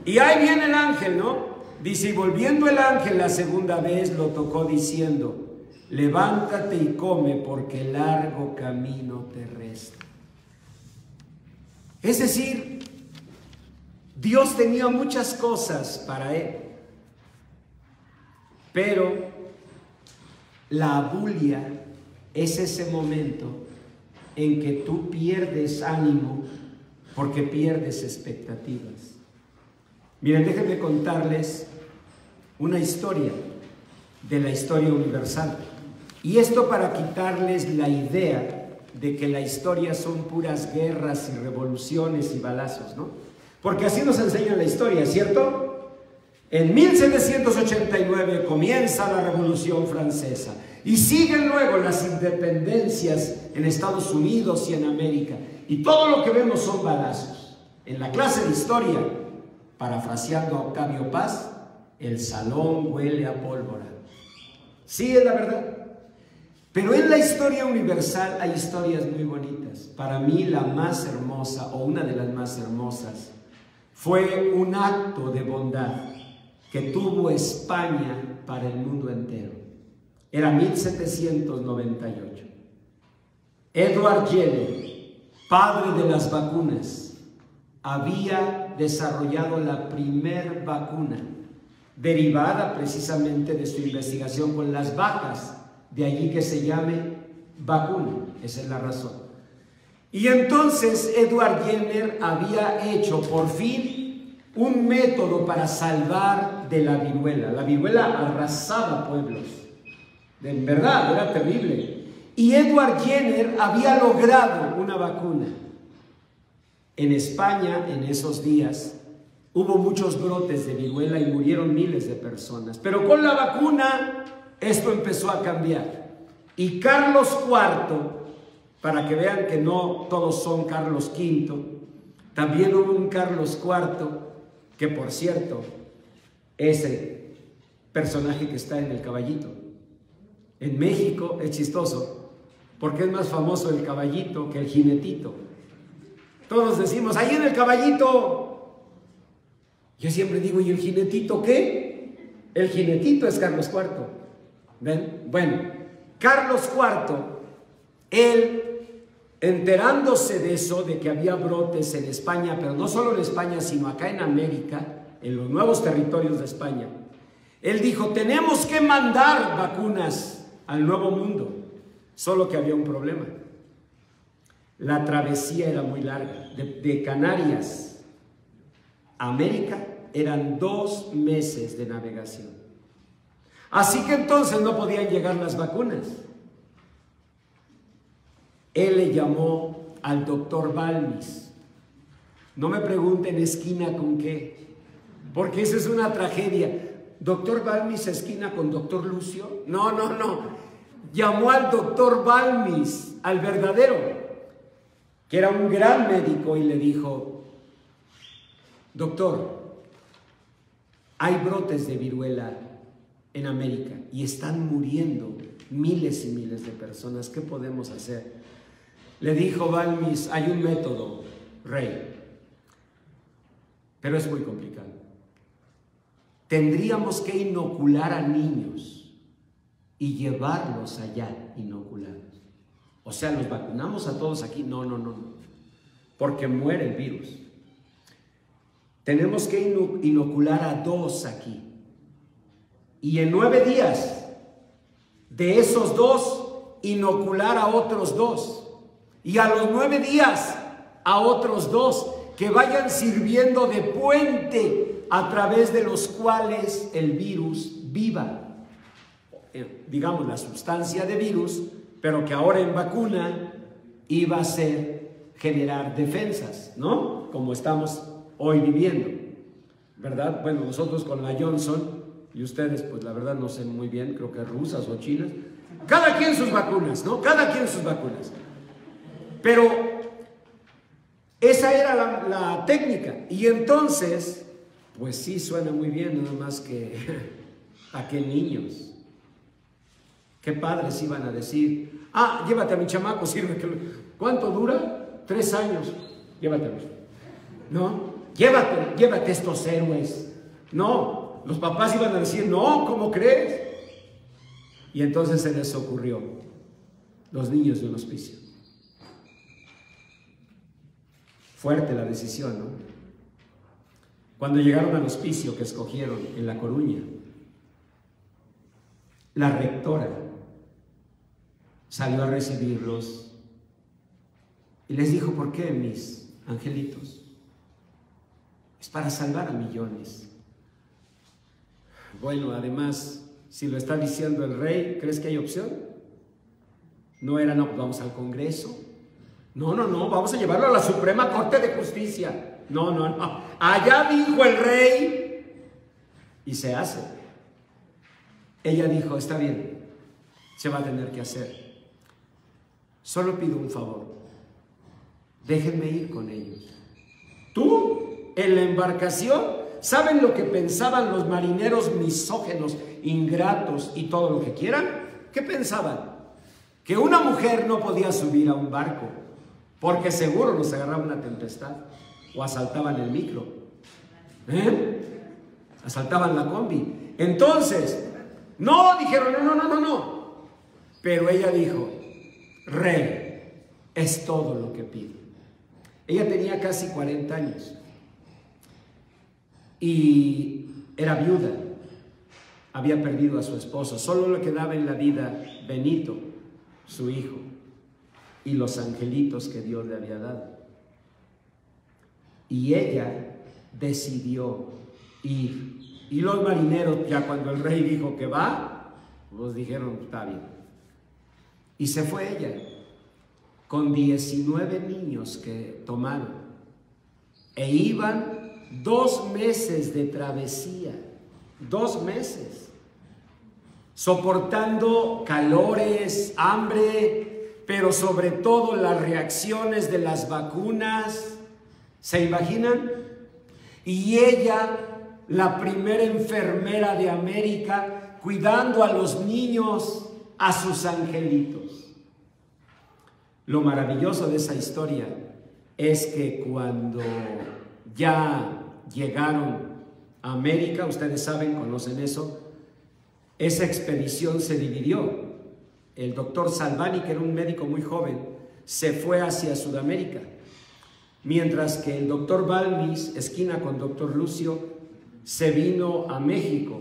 Y ahí viene el ángel, ¿no? Dice, y volviendo el ángel la segunda vez lo tocó diciendo, levántate y come porque largo camino te resta. Es decir, Dios tenía muchas cosas para él, pero la abulia es ese momento en que tú pierdes ánimo porque pierdes expectativas. Miren, déjenme contarles una historia de la historia universal. Y esto para quitarles la idea de que la historia son puras guerras y revoluciones y balazos, ¿no? Porque así nos enseña la historia, ¿cierto? En 1789 comienza la Revolución Francesa y siguen luego las independencias en Estados Unidos y en América. Y todo lo que vemos son balazos. En la clase de historia, parafraseando a Octavio Paz, el salón huele a pólvora. Sí, es la verdad. Pero en la historia universal hay historias muy bonitas. Para mí la más hermosa, o una de las más hermosas, fue un acto de bondad que tuvo España para el mundo entero. Era 1798. Edward Jenner, padre de las vacunas, había desarrollado la primer vacuna, derivada precisamente de su investigación con las vacas, de allí que se llame vacuna, esa es la razón. Y entonces Edward Jenner había hecho por fin un método para salvar de la viruela. La viruela arrasaba pueblos, en verdad, era terrible. Y Edward Jenner había logrado una vacuna. En España, en esos días, hubo muchos brotes de viruela y murieron miles de personas. Pero con la vacuna, esto empezó a cambiar. Y Carlos IV, para que vean que no todos son Carlos V, también hubo un Carlos IV, que por cierto, ese personaje que está en el caballito, en México es chistoso, porque es más famoso el caballito que el jinetito. Todos decimos, ahí en el caballito. Yo siempre digo, ¿y el jinetito qué? El jinetito es Carlos IV. ¿Ven? Bueno, Carlos IV, él, enterándose de eso, de que había brotes en España, pero no solo en España, sino acá en América, en los nuevos territorios de España, él dijo, tenemos que mandar vacunas al Nuevo Mundo. Solo que había un problema. La travesía era muy larga. De Canarias a América eran 2 meses de navegación. Así que entonces no podían llegar las vacunas. Él le llamó al doctor Balmis. No me pregunten esquina con qué, porque eso es una tragedia. ¿Doctor Balmis esquina con doctor Lucio? No, no, no. Llamó al doctor Balmis, al verdadero, que era un gran médico, y le dijo, doctor, hay brotes de viruela en América y están muriendo miles y miles de personas. ¿Qué podemos hacer? Le dijo Balmis, hay un método, rey, pero es muy complicado. Tendríamos que inocular a niños y llevarlos allá inoculados. O sea, ¿los vacunamos a todos aquí? No, no, no, no, porque muere el virus. Tenemos que inocular a 2 aquí. Y en 9 días, de esos 2, inocular a otros 2. Y a los 9 días, a otros 2, que vayan sirviendo de puente a través de los cuales el virus viva. Digamos, la sustancia de virus, pero que ahora en vacuna iba a ser generar defensas, ¿no? Como estamos hoy viviendo. ¿verdad? Bueno, nosotros con la Johnson, y ustedes, pues la verdad no sé muy bien, creo que rusas o chinas. Cada quien sus vacunas, ¿no? Cada quien sus vacunas. Pero esa era la técnica. Y entonces, pues sí suena muy bien, nada más que ¿a qué niños? ¿Qué padres iban a decir? Ah, llévate a mi chamaco, sirve que... ¿Cuánto dura? 3 años. Llévatelo. ¿No? Llévate estos héroes. No, los papás iban a decir, no, ¿cómo crees? Y entonces se les ocurrió, los niños de un hospicio. Fuerte la decisión, ¿no? Cuando llegaron al hospicio que escogieron en La Coruña, la rectora salió a recibirlos y les dijo, ¿por qué, mis angelitos? Es para salvar a millones. Bueno, además, si lo está diciendo el rey, ¿crees que hay opción? No era, no, vamos al Congreso. No, vamos a llevarlo a la Suprema Corte de Justicia. No. Allá dijo el rey y se hace. Ella dijo, está bien, se va a tener que hacer. Solo pido un favor, déjenme ir con ellos. Tú, en la embarcación, ¿saben lo que pensaban los marineros misógenos, ingratos y todo lo que quieran? ¿Qué pensaban? Que una mujer no podía subir a un barco, porque seguro nos agarraba una tempestad, o asaltaban el micro, asaltaban la combi. Entonces, no, dijeron, no. Pero ella dijo, rey, es todo lo que pido. Ella tenía casi 40 años y era viuda, había perdido a su esposo, solo le quedaba en la vida Benito, su hijo, y los angelitos que Dios le había dado. Y ella decidió ir. Y los marineros, ya cuando el rey dijo que va, pues dijeron, está bien. Y se fue ella, con 19 niños que tomaron. E iban 2 meses de travesía, 2 meses, soportando calores, hambre, pero sobre todo las reacciones de las vacunas. ¿Se imaginan? Y ella, la primera enfermera de América, cuidando a los niños, a sus angelitos. Lo maravilloso de esa historia es que cuando ya llegaron a América, ustedes saben, conocen eso, esa expedición se dividió. El doctor Salvani, que era un médico muy joven, se fue hacia Sudamérica, mientras que el doctor Balmis, esquina con doctor Lucio, se vino a México.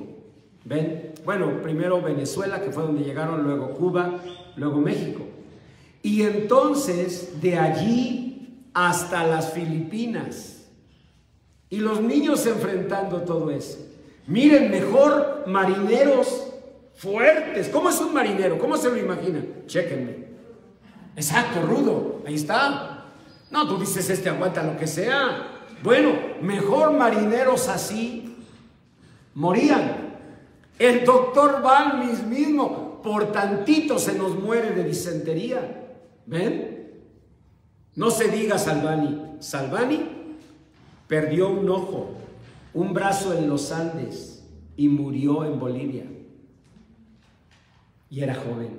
¿Ven? Bueno, primero Venezuela, que fue donde llegaron, luego Cuba, luego México. Y entonces de allí hasta las Filipinas. Y los niños enfrentando todo eso. Miren, mejor marineros fuertes. ¿Cómo es un marinero? ¿Cómo se lo imaginan? Chéquenme. Exacto, rudo. Ahí está. No, tú dices, este aguanta lo que sea. Bueno, mejor marineros así morían. El doctor Balmis mismo, por tantito se nos muere de disentería. ¿Ven? No se diga Salvani. Salvani perdió un ojo, un brazo en los Andes y murió en Bolivia. Y era joven.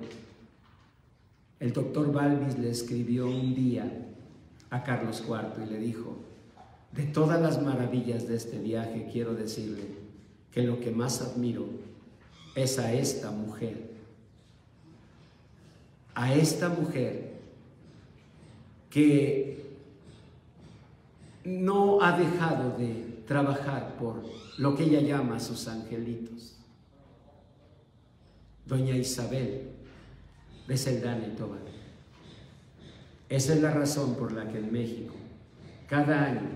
El doctor Balmis le escribió un día a Carlos IV y le dijo, de todas las maravillas de este viaje, quiero decirle que lo que más admiro es a esta mujer que no ha dejado de trabajar por lo que ella llama sus angelitos. Doña Isabel de Celdán y Tobar. Esa es la razón por la que en México cada año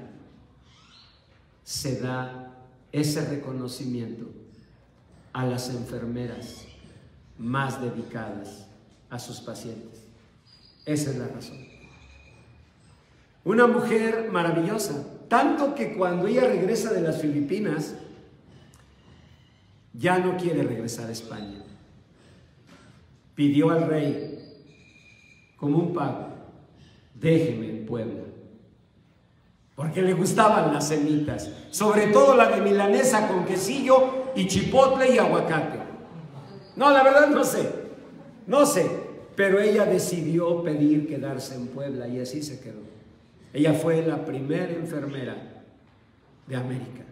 se da ese reconocimiento a las enfermeras más dedicadas a sus pacientes. Esa es la razón. Una mujer maravillosa, Tanto que cuando ella regresa de las Filipinas, ya no quiere regresar a España. Pidió al rey, como un pago, déjeme en Puebla. Porque le gustaban las semitas, sobre todo la de milanesa con quesillo y chipotle y aguacate. No, la verdad no sé, pero ella decidió pedir quedarse en Puebla y así se quedó. Ella fue la primera enfermera de América.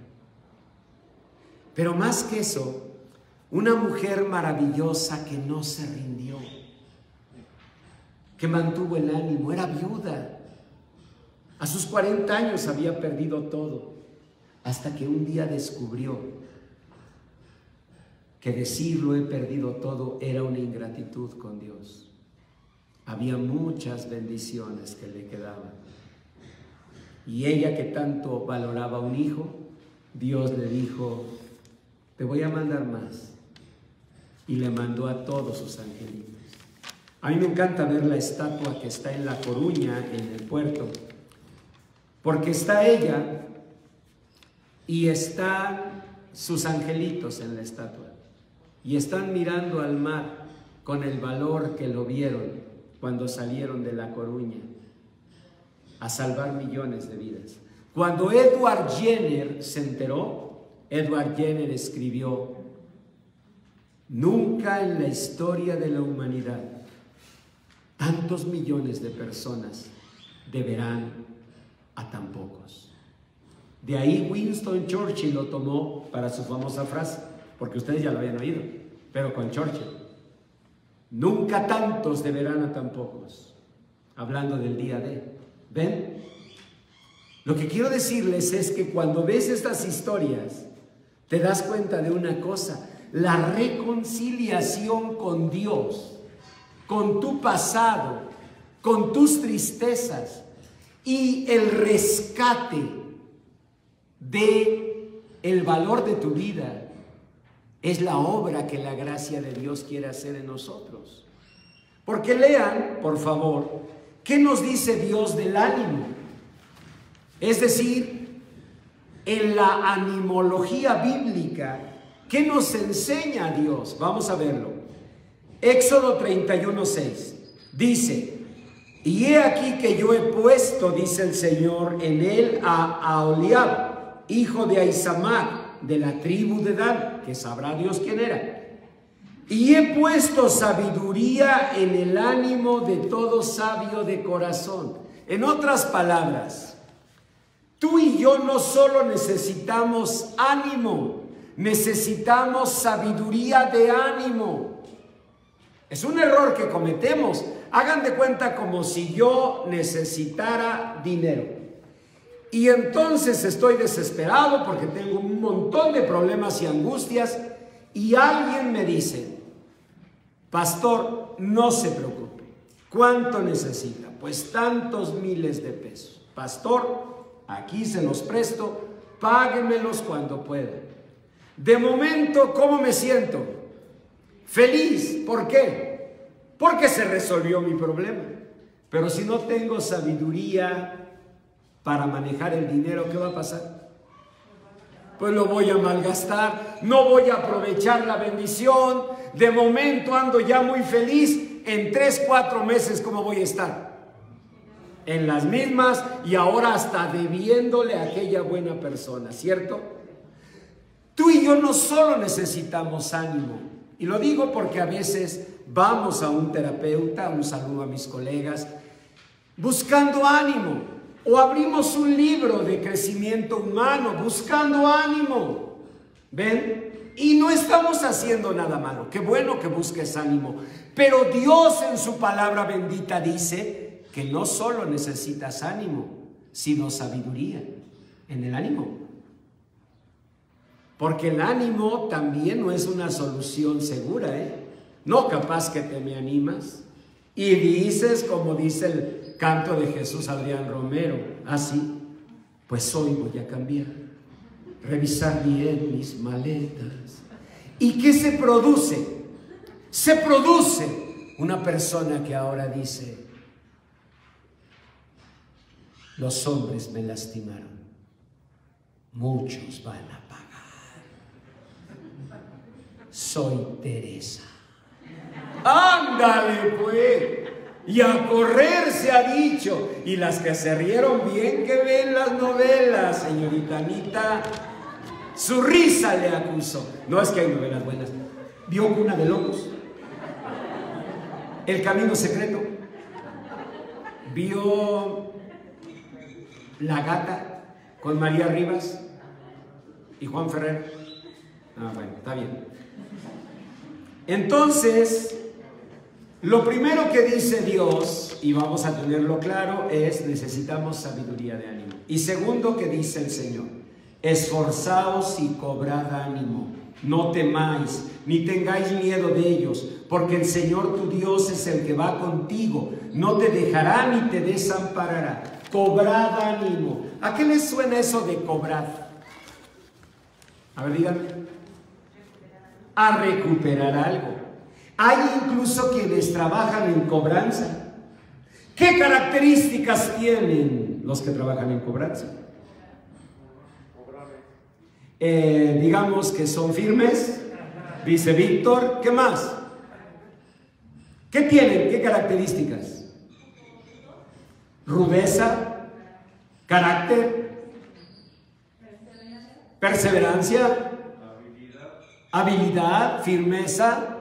Pero más que eso, una mujer maravillosa que no se rindió, que mantuvo el ánimo, era viuda. A sus 40 años había perdido todo, hasta que un día descubrió que decir lo he perdido todo era una ingratitud con Dios. Había muchas bendiciones que le quedaban. Y ella, que tanto valoraba un hijo, Dios le dijo, te voy a mandar más. Y le mandó a todos sus angelitos. A mí me encanta ver la estatua que está en La Coruña, en el puerto, porque está ella y están sus angelitos en la estatua. Y están mirando al mar con el valor que lo vieron cuando salieron de La Coruña a salvar millones de vidas. Cuando Edward Jenner se enteró, Edward Jenner escribió, nunca en la historia de la humanidad tantos millones de personas deberán a tan pocos. De ahí Winston Churchill lo tomó para su famosa frase, porque ustedes ya lo habían oído, pero con Churchill. Nunca tantos deberán a tan pocos. Hablando del día de. ¿Ven? Lo que quiero decirles es que cuando ves estas historias, te das cuenta de una cosa: la reconciliación con Dios, con tu pasado, con tus tristezas y el rescate de el valor de tu vida es la obra que la gracia de Dios quiere hacer en nosotros. Porque lean, por favor, ¿qué nos dice Dios del ánimo? Es decir, en la animología bíblica, ¿qué nos enseña Dios? Vamos a verlo. Éxodo 31:6 dice, y he aquí que yo he puesto, dice el Señor, en él a Aholiab, hijo de Ahisamac, de la tribu de Dan, que sabrá Dios quién era. Y he puesto sabiduría en el ánimo de todo sabio de corazón. En otras palabras, tú y yo no solo necesitamos ánimo, necesitamos sabiduría de ánimo. Es un error que cometemos. Hagan de cuenta como si yo necesitara dinero. Y entonces estoy desesperado porque tengo un montón de problemas y angustias. Y alguien me dice, pastor, no se preocupe. ¿Cuánto necesita? Pues tantos miles de pesos. Pastor, aquí se los presto, páguemelos cuando pueda. De momento, ¿cómo me siento? Feliz. ¿Por qué? Porque se resolvió mi problema. Pero si no tengo sabiduría para manejar el dinero, ¿qué va a pasar? Pues lo voy a malgastar, no voy a aprovechar la bendición. De momento ando ya muy feliz. En 3-4 meses, ¿cómo voy a estar? En las mismas, y ahora hasta debiéndole a aquella buena persona, ¿cierto? Tú y yo no solo necesitamos ánimo, y lo digo porque a veces vamos a un terapeuta, un saludo a mis colegas, buscando ánimo. O abrimos un libro de crecimiento humano buscando ánimo. ¿Ven? Y no estamos haciendo nada malo. Qué bueno que busques ánimo. Pero Dios en su palabra bendita dice que no solo necesitas ánimo, sino sabiduría en el ánimo. Porque el ánimo también no es una solución segura, ¿eh? No, capaz que te me animas y dices, como dice el canto de Jesús Adrián Romero, así, pues hoy voy a cambiar, revisar bien mis maletas. ¿Y qué se produce? Se produce una persona que ahora dice, los hombres me lastimaron, muchos van a pagar. Soy Teresa. Ándale pues. Y a correr se ha dicho. Y las que se rieron bien que ven las novelas, señorita Anita. Su risa le acusó. No, es que hay novelas buenas. Vio Cuna de Lobos, El Camino Secreto, vio La Gata con María Rivas y Juan Ferrer. Ah, bueno, está bien. Entonces, lo primero que dice Dios, y vamos a tenerlo claro, es necesitamos sabiduría de ánimo. Y segundo que dice el Señor, esforzaos y cobrad ánimo, no temáis, ni tengáis miedo de ellos, porque el Señor tu Dios es el que va contigo, no te dejará ni te desamparará. Cobrad ánimo. ¿A qué les suena eso de cobrar? A ver, díganme. A recuperar algo. Hay incluso quienes trabajan en cobranza. ¿Qué características tienen los que trabajan en cobranza? Digamos que son firmes, dice Víctor. ¿Qué más? ¿Qué tienen? ¿Qué características? Rudeza, carácter, perseverancia, habilidad, firmeza,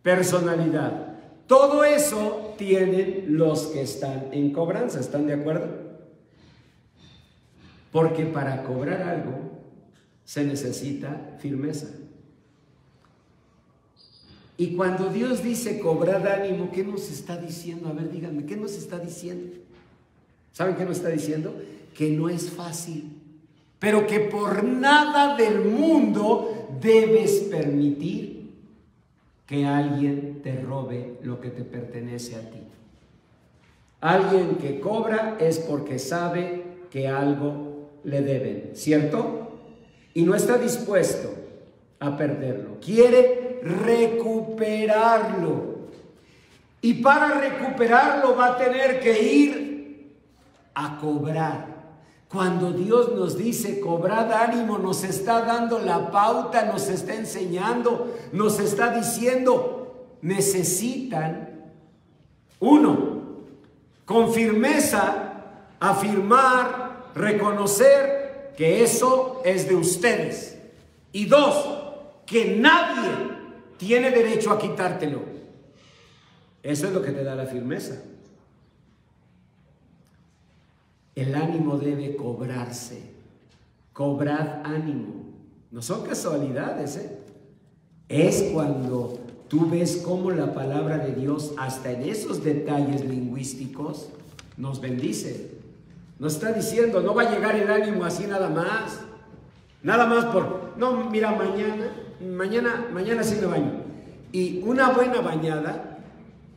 personalidad. Todo eso tienen los que están en cobranza. ¿Están de acuerdo? Porque para cobrar algo se necesita firmeza. Y cuando Dios dice cobrad ánimo, ¿qué nos está diciendo? A ver, díganme, ¿qué nos está diciendo? ¿Saben qué nos está diciendo? Que no es fácil, pero que por nada del mundo debes permitir que alguien te robe lo que te pertenece a ti. Alguien que cobra es porque sabe que algo le deben, ¿cierto? Y no está dispuesto a perderlo. Quiere recuperarlo. Y para recuperarlo va a tener que ir a cobrar. Cuando Dios nos dice cobrad ánimo, nos está dando la pauta, nos está enseñando, nos está diciendo, necesitan, uno, con firmeza, afirmar, reconocer que eso es de ustedes. Y dos, que nadie tiene derecho a quitártelo. Eso es lo que te da la firmeza. El ánimo debe cobrarse. Cobrad ánimo. No son casualidades, ¿eh? Es cuando tú ves cómo la palabra de Dios, hasta en esos detalles lingüísticos, nos bendice. Nos está diciendo, no va a llegar el ánimo así nada más. Nada más por, no, mira, mañana sí me baño. Y una buena bañada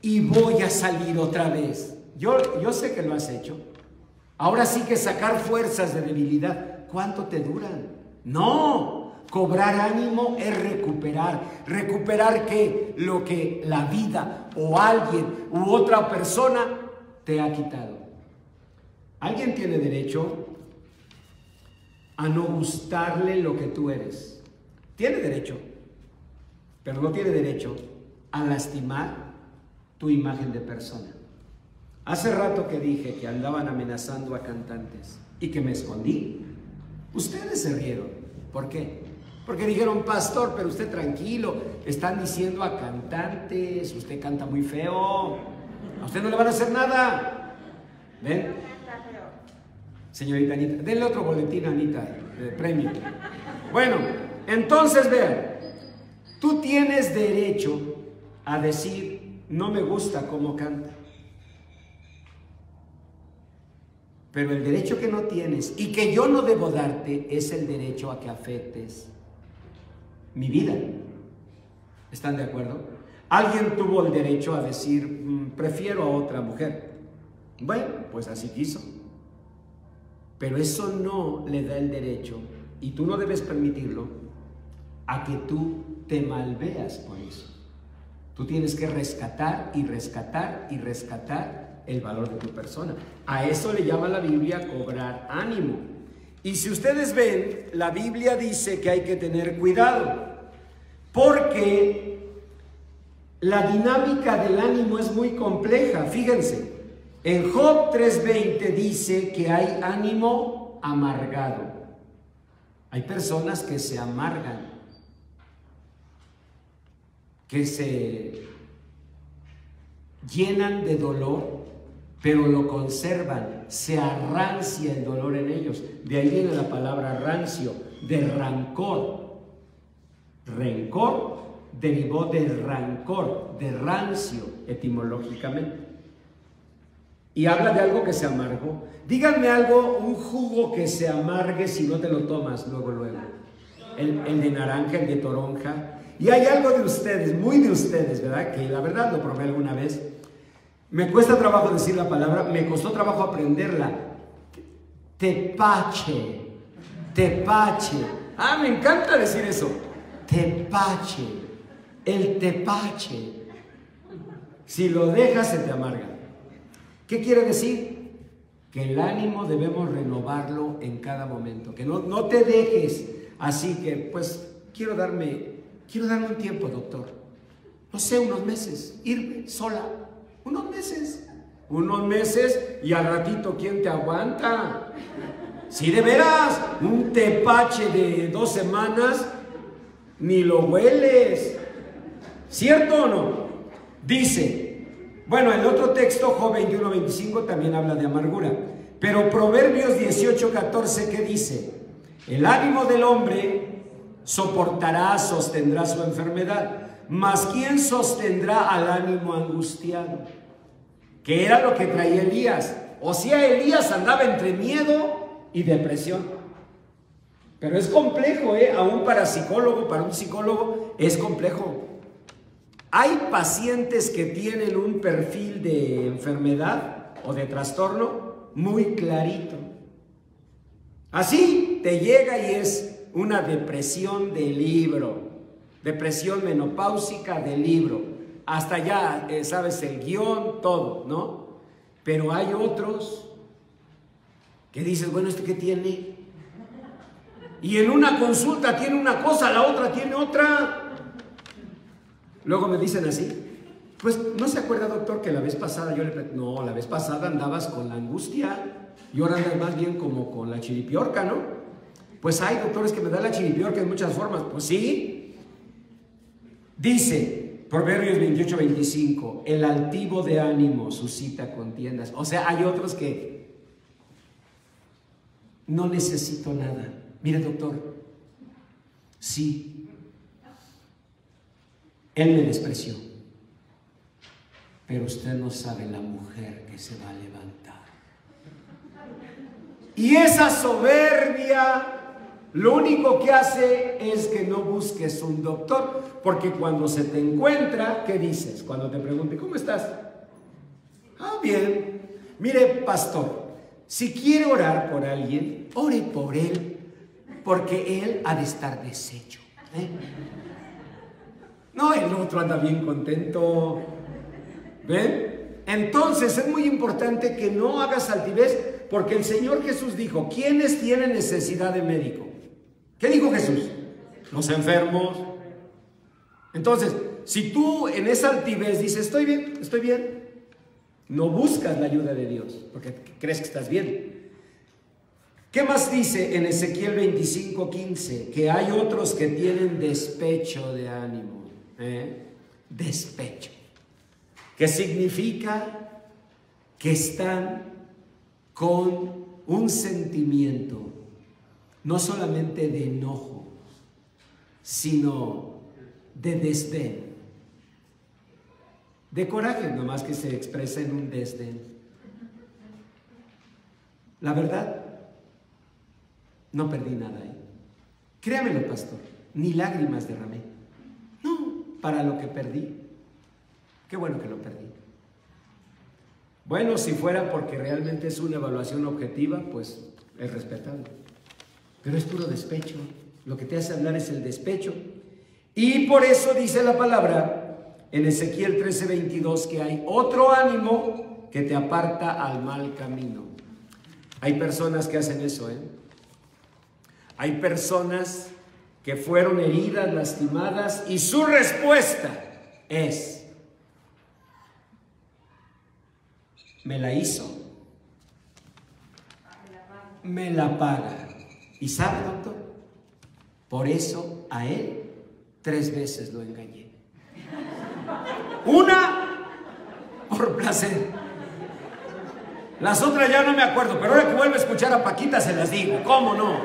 y voy a salir otra vez. Yo sé que lo has hecho. Ahora sí que sacar fuerzas de debilidad, ¿cuánto te duran? No, cobrar ánimo es recuperar. ¿Recuperar qué? Lo que la vida o alguien u otra persona te ha quitado. ¿Alguien tiene derecho a no gustarle lo que tú eres? Tiene derecho, pero no tiene derecho a lastimar tu imagen de persona. Hace rato que dije que andaban amenazando a cantantes y que me escondí. Ustedes se rieron. ¿Por qué? Porque dijeron, pastor, pero usted tranquilo, están diciendo a cantantes, usted canta muy feo, a usted no le van a hacer nada. ¿Ven? Señorita Anita, denle otro boletín a Anita de premio. Bueno, entonces vean, tú tienes derecho a decir, no me gusta cómo canta. Pero el derecho que no tienes y que yo no debo darte es el derecho a que afectes mi vida. ¿Están de acuerdo? Alguien tuvo el derecho a decir, prefiero a otra mujer. Bueno, pues así quiso. Pero eso no le da el derecho, y tú no debes permitirlo, a que tú te malveas por eso. Tú tienes que rescatar y rescatar y rescatar el valor de tu persona. A eso le llama la Biblia cobrar ánimo. Y si ustedes ven, la Biblia dice que hay que tener cuidado, porque la dinámica del ánimo es muy compleja. Fíjense, en Job 3:20 dice que hay ánimo amargado. Hay personas que se amargan, que se llenan de dolor, pero lo conservan, se arrancia el dolor en ellos. De ahí viene la palabra rancio, de rancor. Rencor derivó del rancor, de rancio, etimológicamente. Y habla de algo que se amargó. Díganme algo, un jugo que se amargue si no te lo tomas luego. El de naranja, el de toronja. Y hay algo de ustedes, muy de ustedes, ¿verdad? Que la verdad lo probé alguna vez. Me cuesta trabajo decir la palabra, me costó trabajo aprenderla. Tepache. Tepache. Ah, me encanta decir eso. Tepache. El tepache. Si lo dejas, se te amarga. ¿Qué quiere decir? Que el ánimo debemos renovarlo en cada momento. Que no te dejes. Así que, pues, quiero darme un tiempo, doctor. No sé, unos meses. Irme sola. Unos meses y al ratito, ¿quién te aguanta? Si de veras, un tepache de 2 semanas, ni lo hueles. ¿Cierto o no? Dice, bueno, el otro texto, Job 21:25, también habla de amargura. Pero Proverbios 18:14, ¿qué dice? El ánimo del hombre soportará, sostendrá su enfermedad. Mas ¿quién sostendrá al ánimo angustiado? Que era lo que traía Elías. O sea, Elías andaba entre miedo y depresión. Pero es complejo, aún para un psicólogo es complejo. Hay pacientes que tienen un perfil de enfermedad o de trastorno muy clarito. Así te llega y es una depresión de libro. Depresión menopáusica del libro, hasta ya sabes el guión, todo, ¿no? Pero hay otros que dices, bueno, ¿este qué tiene? Y en una consulta tiene una cosa, la otra tiene otra. Luego me dicen así, pues, ¿no se acuerda, doctor, que la vez pasada no, la vez pasada andabas con la angustia y ahora andas más bien como con la chiripiorca, ¿no? Pues hay doctores que me dan la chiripiorca en muchas formas. Pues sí. Dice Proverbios 28:25, el altivo de ánimo suscita contiendas. O sea, hay otros que no necesito nada. Mire, doctor, sí, él me despreció, pero usted no sabe la mujer que se va a levantar. Y esa soberbia lo único que hace es que no busques un doctor, porque cuando se te encuentra, ¿qué dices? Cuando te pregunte, ¿cómo estás? Ah, bien. Mire, pastor, si quiere orar por alguien, ore por él, porque él ha de estar deshecho. No, el otro anda bien contento. ¿Ven? Entonces es muy importante que no hagas altivez, porque el Señor Jesús dijo, ¿quiénes tienen necesidad de médico? ¿Qué dijo Jesús? Los enfermos. Entonces, si tú en esa altivez dices, estoy bien, no buscas la ayuda de Dios, porque crees que estás bien. ¿Qué más dice en Ezequiel 25:15? Que hay otros que tienen despecho de ánimo. Despecho. Que significa que están con un sentimiento no solamente de enojo, sino de desdén, de coraje, nomás que se expresa en un desdén. La verdad, no perdí nada ahí. Créamelo, pastor, ni lágrimas derramé. No, para lo que perdí. Qué bueno que lo perdí. Bueno, si fuera porque realmente es una evaluación objetiva, pues es respetable. Pero es puro despecho. Lo que te hace hablar es el despecho. Y por eso dice la palabra en Ezequiel 13:22 que hay otro ánimo que te aparta al mal camino. Hay personas que hacen eso, Hay personas que fueron heridas, lastimadas, y su respuesta es: me la hizo, me la paga. ¿Y sabe, doctor? Por eso a él 3 veces lo engañé. Una por placer. Las otras ya no me acuerdo, pero ahora que vuelvo a escuchar a Paquita se las digo, ¿cómo no?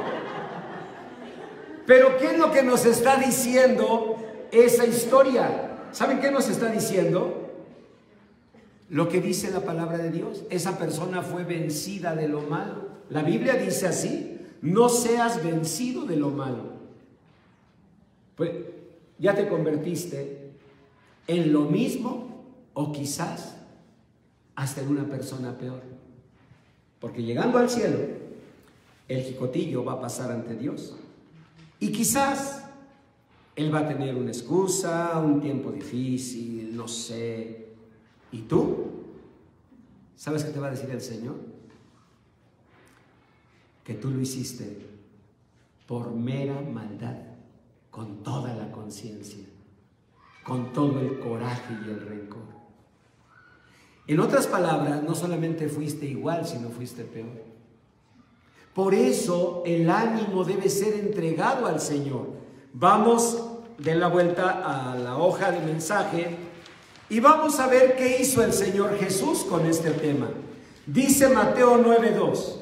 Pero ¿qué es lo que nos está diciendo esa historia? ¿Saben qué nos está diciendo? Lo que dice la palabra de Dios. Esa persona fue vencida de lo malo. La Biblia dice así: no seas vencido de lo malo. Pues ya te convertiste en lo mismo o quizás hasta en una persona peor. Porque llegando al cielo, el jicotillo va a pasar ante Dios. Y quizás él va a tener una excusa, un tiempo difícil, no sé. ¿Y tú? ¿Sabes qué te va a decir el Señor? Que tú lo hiciste por mera maldad, con toda la conciencia, con todo el coraje y el rencor. En otras palabras, no solamente fuiste igual, sino fuiste peor. Por eso el ánimo debe ser entregado al Señor. Vamos, den la vuelta a la hoja de mensaje y vamos a ver qué hizo el Señor Jesús con este tema. Dice Mateo 9:2: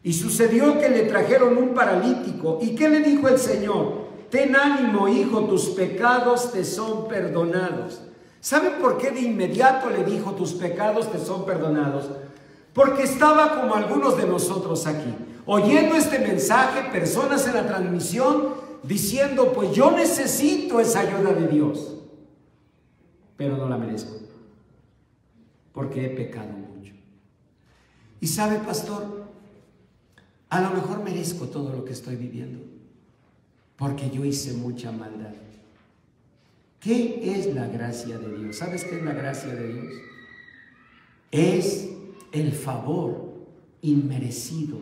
y sucedió que le trajeron un paralítico. ¿Y qué le dijo el Señor? Ten ánimo, hijo, tus pecados te son perdonados. ¿Saben por qué de inmediato le dijo tus pecados te son perdonados? Porque estaba como algunos de nosotros aquí, oyendo este mensaje, personas en la transmisión, diciendo: pues yo necesito esa ayuda de Dios, pero no la merezco, porque he pecado mucho. Y sabe, pastor, a lo mejor merezco todo lo que estoy viviendo, porque yo hice mucha maldad. ¿Qué es la gracia de Dios? ¿Sabes qué es la gracia de Dios? Es el favor inmerecido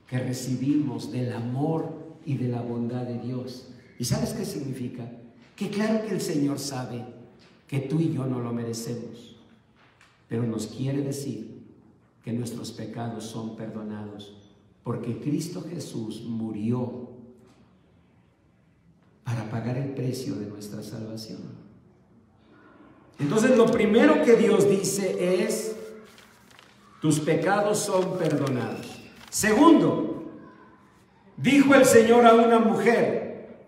que recibimos del amor y de la bondad de Dios. ¿Y sabes qué significa? Que claro que el Señor sabe que tú y yo no lo merecemos, pero nos quiere decir que nuestros pecados son perdonados, porque Cristo Jesús murió para pagar el precio de nuestra salvación. Entonces, lo primero que Dios dice es: tus pecados son perdonados. Segundo, dijo el Señor a una mujer: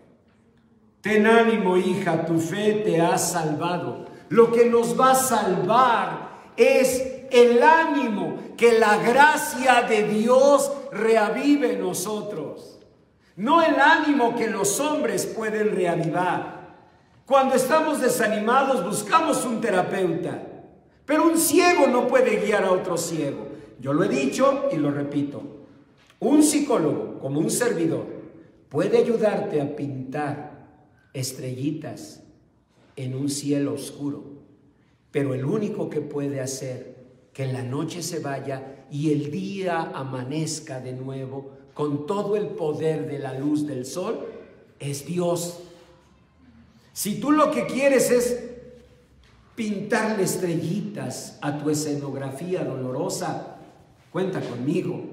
ten ánimo, hija, tu fe te ha salvado. Lo que nos va a salvar es el ánimo, que la gracia de Dios reavive en nosotros. No el ánimo que los hombres pueden reavivar. Cuando estamos desanimados buscamos un terapeuta, pero un ciego no puede guiar a otro ciego. Yo lo he dicho y lo repito: un psicólogo, como un servidor, puede ayudarte a pintar estrellitas en un cielo oscuro, pero el único que puede hacer que la noche se vaya y el día amanezca de nuevo con todo el poder de la luz del sol es Dios. Si tú lo que quieres es pintarle estrellitas a tu escenografía dolorosa, cuenta conmigo.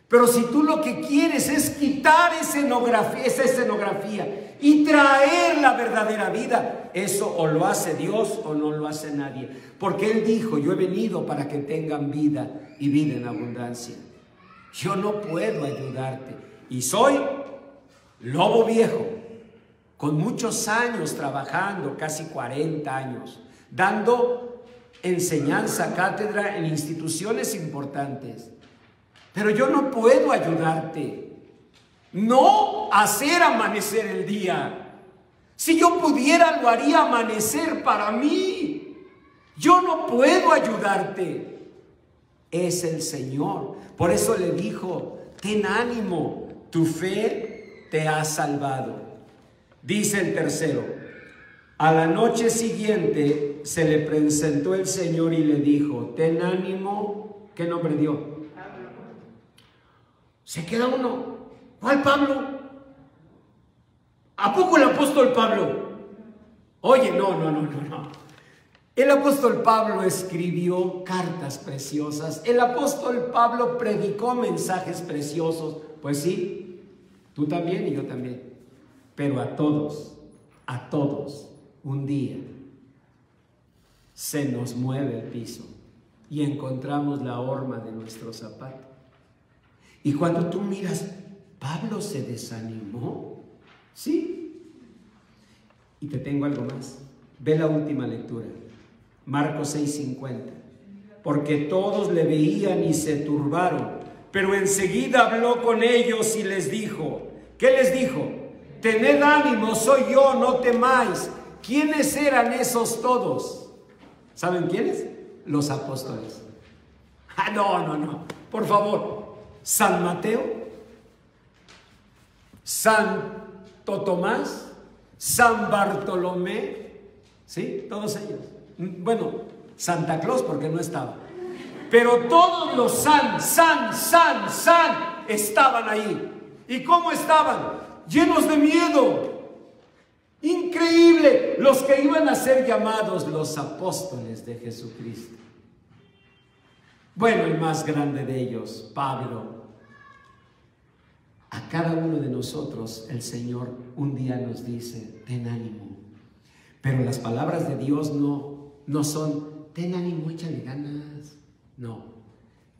Pero si tú lo que quieres es quitar esa escenografía y traer la verdadera vida, eso o lo hace Dios o no lo hace nadie. Porque Él dijo: yo he venido para que tengan vida y vida en abundancia. Yo no puedo ayudarte. Y soy lobo viejo, con muchos años trabajando, casi 40 años, dando enseñanza, cátedra en instituciones importantes. Pero yo no puedo ayudarte, no hacer amanecer el día. Si yo pudiera, lo haría amanecer para mí. Yo no puedo ayudarte. Es el Señor. Por eso le dijo: ten ánimo, tu fe te ha salvado. Dice el tercero: a la noche siguiente se le presentó el Señor y le dijo: ten ánimo. ¿Qué nombre dio? Se queda uno. ¿Cuál Pablo? ¿A poco el apóstol Pablo? Oye, no. El apóstol Pablo escribió cartas preciosas. El apóstol Pablo predicó mensajes preciosos. Pues sí, tú también y yo también. Pero a todos, un día se nos mueve el piso y encontramos la horma de nuestro zapato. Y cuando tú miras, ¿Pablo se desanimó? Sí. Y te tengo algo más. Ve la última lectura. Marcos 6:50. Porque todos le veían y se turbaron, pero enseguida habló con ellos y les dijo, ¿qué les dijo? Tened ánimo, soy yo, no temáis. ¿Quiénes eran esos todos? ¿Saben quiénes? Los apóstoles. No, por favor. San Mateo, Santo Tomás, San Bartolomé, ¿sí? Todos ellos. Bueno, Santa Claus porque no estaba. Pero todos los san estaban ahí. ¿Y cómo estaban? Llenos de miedo. Increíble. Los que iban a ser llamados los apóstoles de Jesucristo. Bueno, el más grande de ellos, Pablo. A cada uno de nosotros el Señor un día nos dice, ten ánimo. Pero las palabras de Dios no son, ten ánimo, échale ganas. No,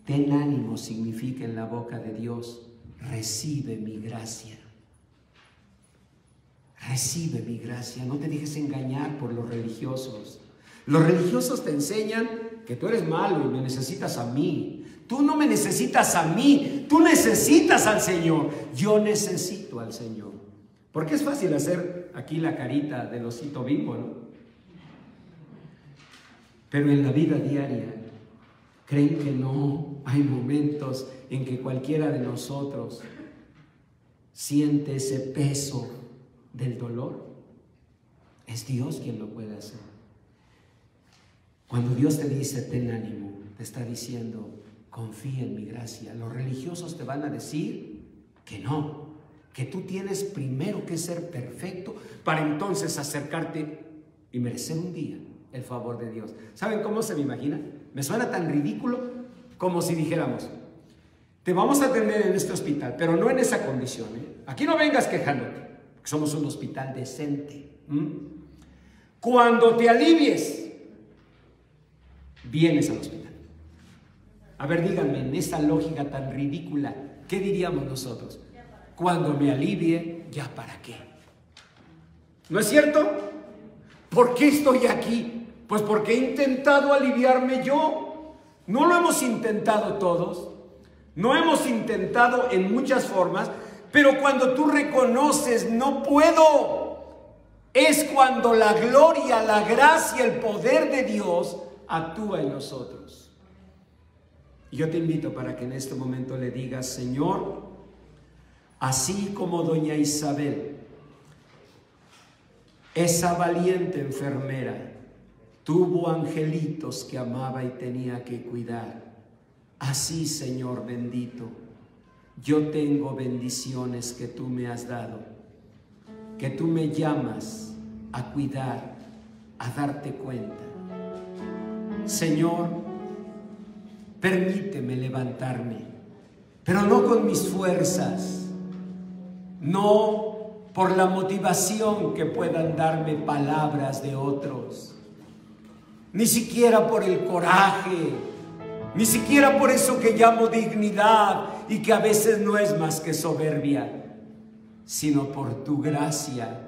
ten ánimo significa en la boca de Dios, recibe mi gracia. Recibe mi gracia, no te dejes engañar por los religiosos. Los religiosos te enseñan que tú eres malo y me necesitas a mí. Tú no me necesitas a mí, tú necesitas al Señor. Yo necesito al Señor. Porque es fácil hacer aquí la carita del osito Bimbo, ¿no? Pero en la vida diaria, ¿creen que no hay momentos en que cualquiera de nosotros siente ese peso del dolor? Es Dios quien lo puede hacer. Cuando Dios te dice, ten ánimo, te está diciendo, confía en mi gracia. Los religiosos te van a decir que no, que tú tienes primero que ser perfecto para entonces acercarte y merecer un día el favor de Dios. ¿Saben cómo se me imagina? Me suena tan ridículo como si dijéramos, te vamos a atender en este hospital, pero no en esa condición, ¿eh? Aquí no vengas quejándote, porque somos un hospital decente. Cuando te alivies, vienes al hospital. A ver, díganme, en esa lógica tan ridícula, ¿qué diríamos nosotros? Cuando me alivie, ¿ya para qué? ¿No es cierto? ¿Por qué estoy aquí? Pues porque he intentado aliviarme yo. ¿No lo hemos intentado todos? No hemos intentado en muchas formas, pero cuando tú reconoces, no puedo, es cuando la gloria, la gracia, el poder de Dios actúa en nosotros. Y yo te invito para que en este momento le digas, Señor, así como doña Isabel, esa valiente enfermera, tuvo angelitos que amaba y tenía que cuidar. Así, Señor bendito, yo tengo bendiciones que tú me has dado, que tú me llamas a cuidar, a darte cuenta. Señor, permíteme levantarme, pero no con mis fuerzas, no por la motivación que puedan darme palabras de otros, ni siquiera por el coraje, ni siquiera por eso que llamo dignidad y que a veces no es más que soberbia, sino por tu gracia,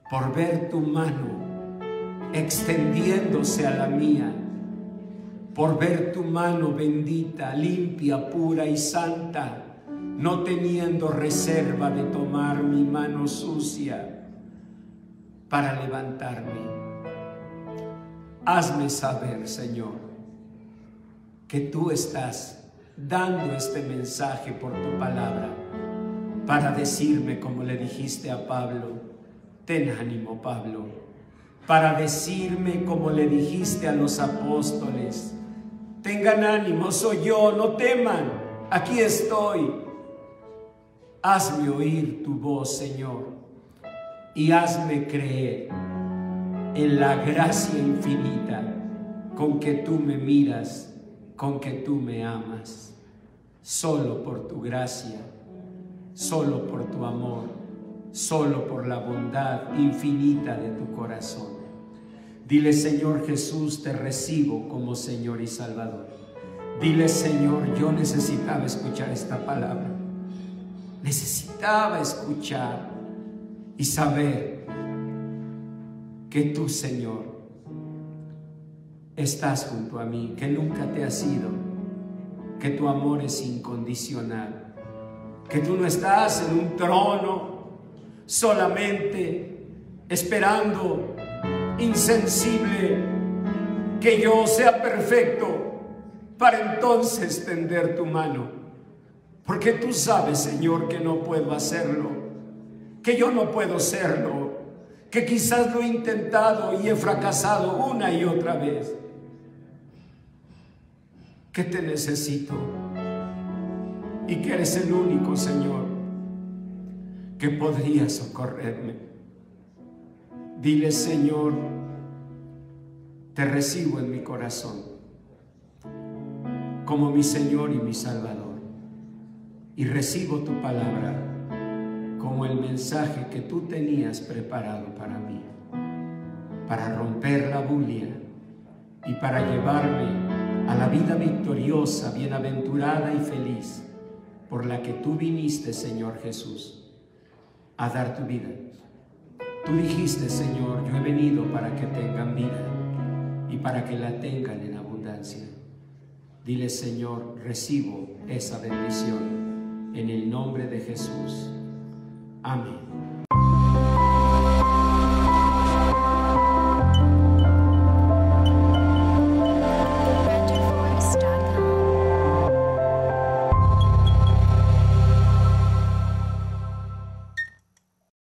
por ver tu mano extendiéndose a la mía, por ver tu mano bendita, limpia, pura y santa, no teniendo reserva de tomar mi mano sucia para levantarme. Hazme saber, Señor, que tú estás dando este mensaje por tu palabra para decirme, como le dijiste a Pablo, ten ánimo, Pablo, para decirme, como le dijiste a los apóstoles, tengan ánimo, soy yo, no teman, aquí estoy. Hazme oír tu voz, Señor, y hazme creer en la gracia infinita con que tú me miras, con que tú me amas. Solo por tu gracia, solo por tu amor, solo por la bondad infinita de tu corazón. Dile, Señor Jesús, te recibo como Señor y Salvador. Dile, Señor, yo necesitaba escuchar esta palabra. Necesitaba escuchar y saber que tú, Señor, estás junto a mí, que nunca te has ido, que tu amor es incondicional, que tú no estás en un trono solamente esperando, insensible, que yo sea perfecto para entonces tender tu mano. Porque tú sabes, Señor, que no puedo hacerlo, que yo no puedo serlo, que quizás lo he intentado y he fracasado una y otra vez. Que te necesito y que eres el único, Señor, que podría socorrerme. Dile, Señor, te recibo en mi corazón como mi Señor y mi Salvador, y recibo tu palabra como el mensaje que tú tenías preparado para mí, para romper la bulia y para llevarme a la vida victoriosa, bienaventurada y feliz por la que tú viniste, Señor Jesús, a dar tu vida. Tú dijiste, Señor, yo he venido para que tengan vida y para que la tengan en abundancia. Dile, Señor, recibo esa bendición en el nombre de Jesús. Amén.